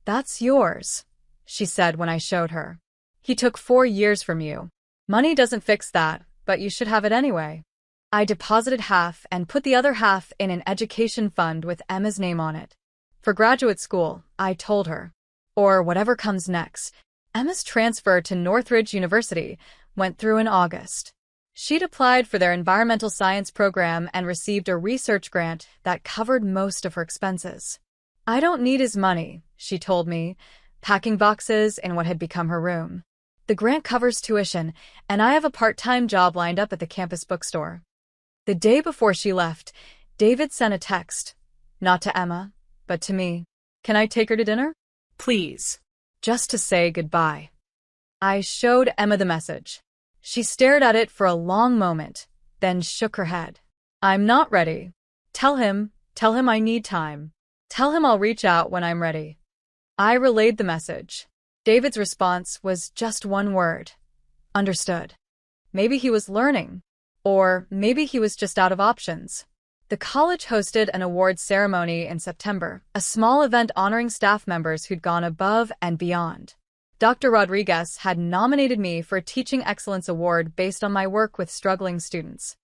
"That's yours," she said when I showed her. "He took 4 years from you. Money doesn't fix that, but you should have it anyway." I deposited half and put the other half in an education fund with Emma's name on it. For graduate school, I told her. Or whatever comes next. Emma's transfer to Northridge University went through in August. She'd applied for their environmental science program and received a research grant that covered most of her expenses. "I don't need his money," she told me, packing boxes in what had become her room. "The grant covers tuition, and I have a part-time job lined up at the campus bookstore." The day before she left, David sent a text, not to Emma, but to me. "Can I take her to dinner?" Please. Just to say goodbye. I showed Emma the message. She stared at it for a long moment, then shook her head. "I'm not ready. Tell him I need time. Tell him I'll reach out when I'm ready." I relayed the message. David's response was just one word. Understood. Maybe he was learning. Or maybe he was just out of options. The college hosted an awards ceremony in September, a small event honoring staff members who'd gone above and beyond. Dr. Rodriguez had nominated me for a Teaching Excellence Award based on my work with struggling students.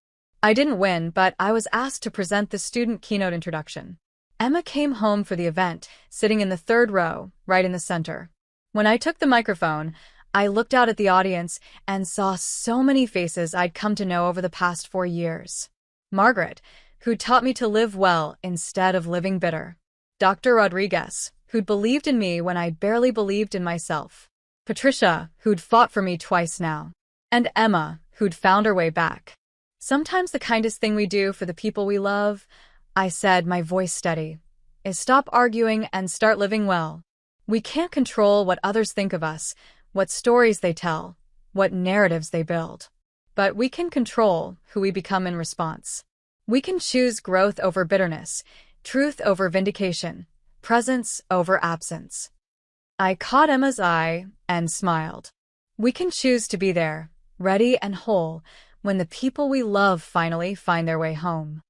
I didn't win, but I was asked to present the student keynote introduction. Emma came home for the event, sitting in the 3rd row, right in the center. When I took the microphone, I looked out at the audience and saw so many faces I'd come to know over the past 4 years. Margaret, who taught me to live well instead of living bitter. Dr. Rodriguez, who'd believed in me when I barely believed in myself. Patricia, who'd fought for me twice now. And Emma, who'd found her way back. "Sometimes the kindest thing we do for the people we love," I said, my voice steady, "is stop arguing and start living well. We can't control what others think of us, what stories they tell, what narratives they build. But we can control who we become in response. We can choose growth over bitterness, truth over vindication, presence over absence." I caught Emma's eye and smiled. We can choose to be there, ready and whole, when the people we love finally find their way home.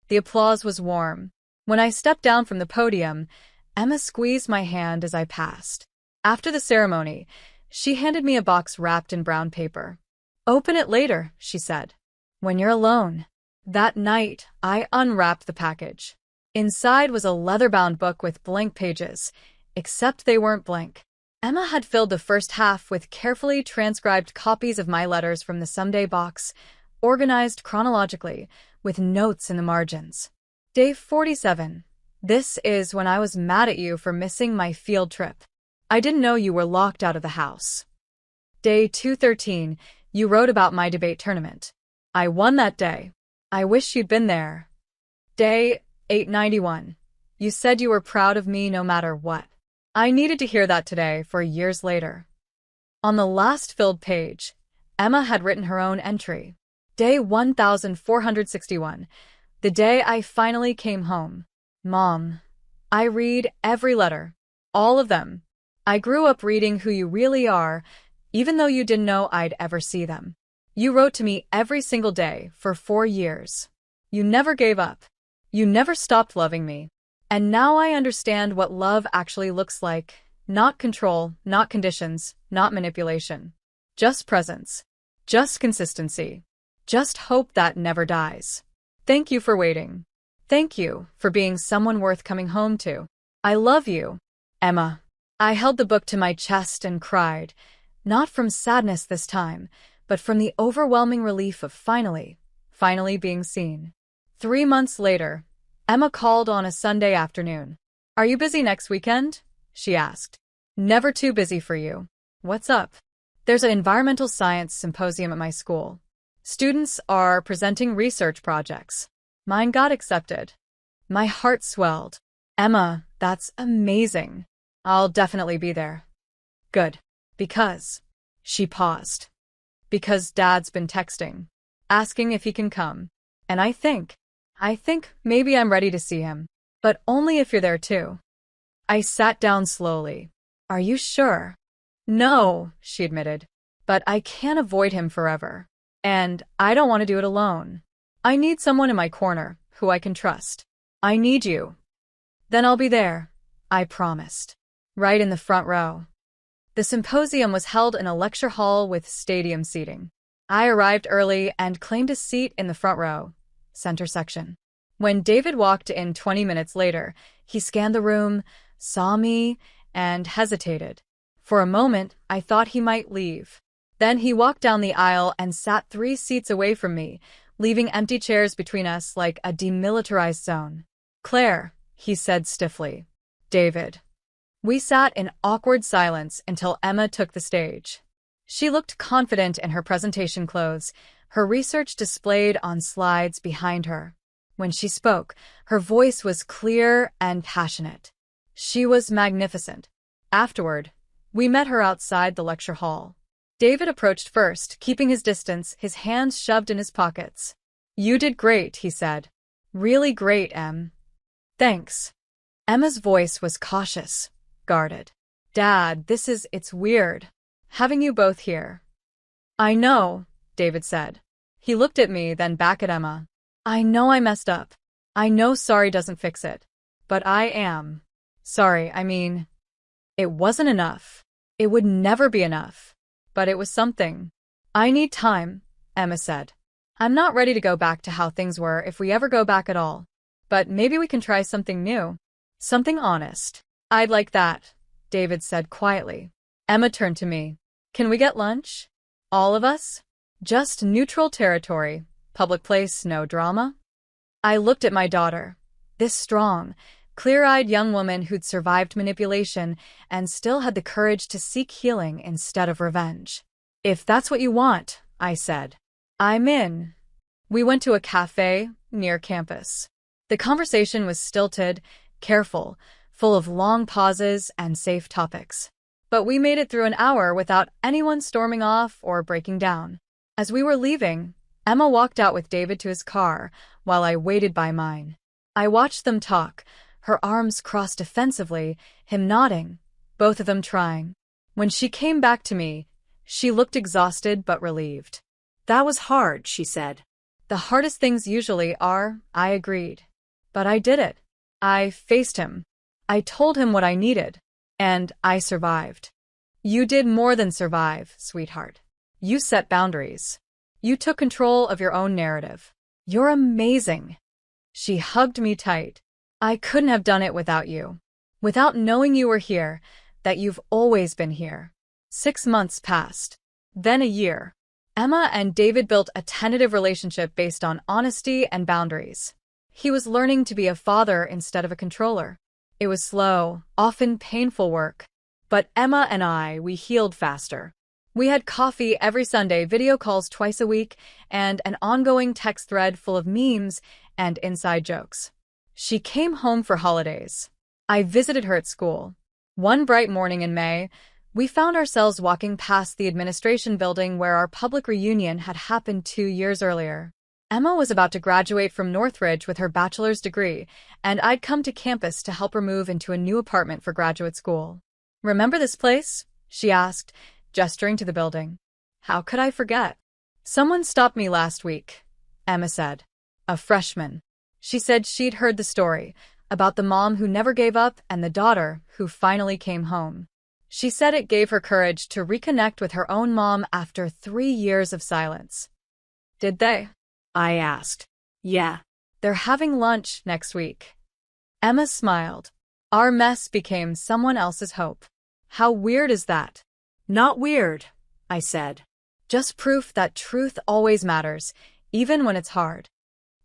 The applause was warm. When I stepped down from the podium, Emma squeezed my hand as I passed. After the ceremony, she handed me a box wrapped in brown paper. "Open it later," she said, "when you're alone." That night, I unwrapped the package. Inside was a leather-bound book with blank pages, except they weren't blank. Emma had filled the first half with carefully transcribed copies of my letters from the someday box, organized chronologically, with notes in the margins. Day 47. This is when I was mad at you for missing my field trip. I didn't know you were locked out of the house. Day 213. You wrote about my debate tournament. I won that day. I wish you'd been there. Day 891. You said you were proud of me no matter what. I needed to hear that today for years later. On the last filled page, Emma had written her own entry. Day 1461. The day I finally came home. Mom, I read every letter. All of them. I grew up reading who you really are, even though you didn't know I'd ever see them. You wrote to me every single day for 4 years. You never gave up. You never stopped loving me. And now I understand what love actually looks like. Not control, not conditions, not manipulation. Just presence. Just consistency. Just hope that never dies. Thank you for waiting. Thank you for being someone worth coming home to. I love you, Emma. I held the book to my chest and cried, not from sadness this time, but from the overwhelming relief of finally being seen. 3 months later, Emma called on a Sunday afternoon. Are you busy next weekend? She asked. Never too busy for you. What's up? There's an environmental science symposium at my school. Students are presenting research projects. Mine got accepted. My heart swelled. Emma, that's amazing. I'll definitely be there. Good. Because. She paused. Because Dad's been texting, asking if he can come. And I think maybe I'm ready to see him. But only if you're there too. I sat down slowly. Are you sure? No, she admitted. But I can't avoid him forever. And I don't want to do it alone. I need someone in my corner who I can trust. I need you. Then I'll be there, I promised. Right in the front row. The symposium was held in a lecture hall with stadium seating. I arrived early and claimed a seat in the front row, center section. When David walked in 20 minutes later, he scanned the room, saw me, and hesitated. For a moment, I thought he might leave. Then he walked down the aisle and sat 3 seats away from me, leaving empty chairs between us like a demilitarized zone. Claire, he said stiffly. David. We sat in awkward silence until Emma took the stage. She looked confident in her presentation clothes, her research displayed on slides behind her. When she spoke, her voice was clear and passionate. She was magnificent. Afterward, we met her outside the lecture hall. David approached first, keeping his distance, his hands shoved in his pockets. You did great, he said. Really great, Em. Thanks. Emma's voice was cautious, guarded. Dad, it's weird, having you both here. I know, David said. He looked at me, then back at Emma. I know I messed up. I know sorry doesn't fix it. But I am. Sorry, it wasn't enough. It would never be enough. But it was something. I need time, Emma said. I'm not ready to go back to how things were if we ever go back at all. But maybe we can try something new. Something honest. I'd like that, David said quietly. Emma turned to me. Can we get lunch? All of us? Just neutral territory. Public place, no drama? I looked at my daughter. This strong, clear-eyed young woman who'd survived manipulation and still had the courage to seek healing instead of revenge. If that's what you want, I said. I'm in. We went to a cafe near campus. The conversation was stilted, careful, full of long pauses and safe topics. But we made it through an hour without anyone storming off or breaking down. As we were leaving, Emma walked out with David to his car while I waited by mine. I watched them talk, her arms crossed defensively, him nodding, both of them trying. When she came back to me, she looked exhausted but relieved. That was hard, she said. The hardest things usually are, I agreed. But I did it. I faced him. I told him what I needed. And I survived. You did more than survive, sweetheart. You set boundaries. You took control of your own narrative. You're amazing. She hugged me tight. I couldn't have done it without you. without knowing you were here, that you've always been here. 6 months passed. Then a year. Emma and David built a tentative relationship based on honesty and boundaries. He was learning to be a father instead of a controller. It was slow, often painful work. But Emma and we healed faster. We had coffee every Sunday, video calls twice a week, and an ongoing text thread full of memes and inside jokes. She came home for holidays. I visited her at school. One bright morning in May, we found ourselves walking past the administration building where our public reunion had happened 2 years earlier. Emma was about to graduate from Northridge with her bachelor's degree, and I'd come to campus to help her move into a new apartment for graduate school. "Remember this place?" she asked, gesturing to the building. "How could I forget?" "Someone stopped me last week," Emma said. "A freshman." She said she'd heard the story, about the mom who never gave up and the daughter who finally came home. She said it gave her courage to reconnect with her own mom after 3 years of silence. "Did they?" I asked. "Yeah." "They're having lunch next week." Emma smiled. Our mess became someone else's hope. How weird is that? "Not weird," I said. Just proof that truth always matters, even when it's hard.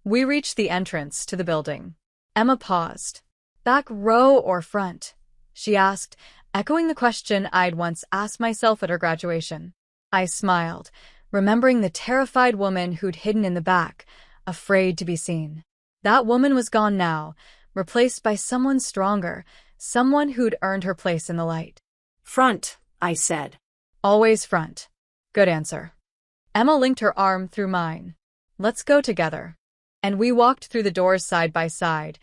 We reached the entrance to the building. Emma paused. "Back row or front?" she asked, echoing the question I'd once asked myself at her graduation. I smiled, remembering the terrified woman who'd hidden in the back, afraid to be seen. That woman was gone now, replaced by someone stronger, someone who'd earned her place in the light. "Front," I said. "Always front." Good answer. Emma linked her arm through mine. "Let's go together." And we walked through the doors side by side,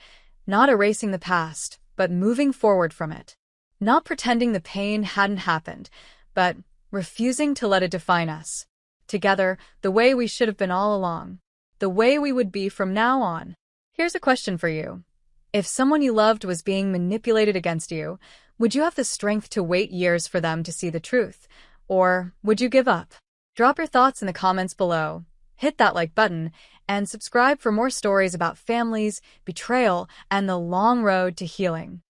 not erasing the past, but moving forward from it. Not pretending the pain hadn't happened, but refusing to let it define us. Together, the way we should have been all along. The way we would be from now on. Here's a question for you. If someone you loved was being manipulated against you, would you have the strength to wait years for them to see the truth? Or would you give up? Drop your thoughts in the comments below. Hit that like button, and subscribe for more stories about families, betrayal, and the long road to healing.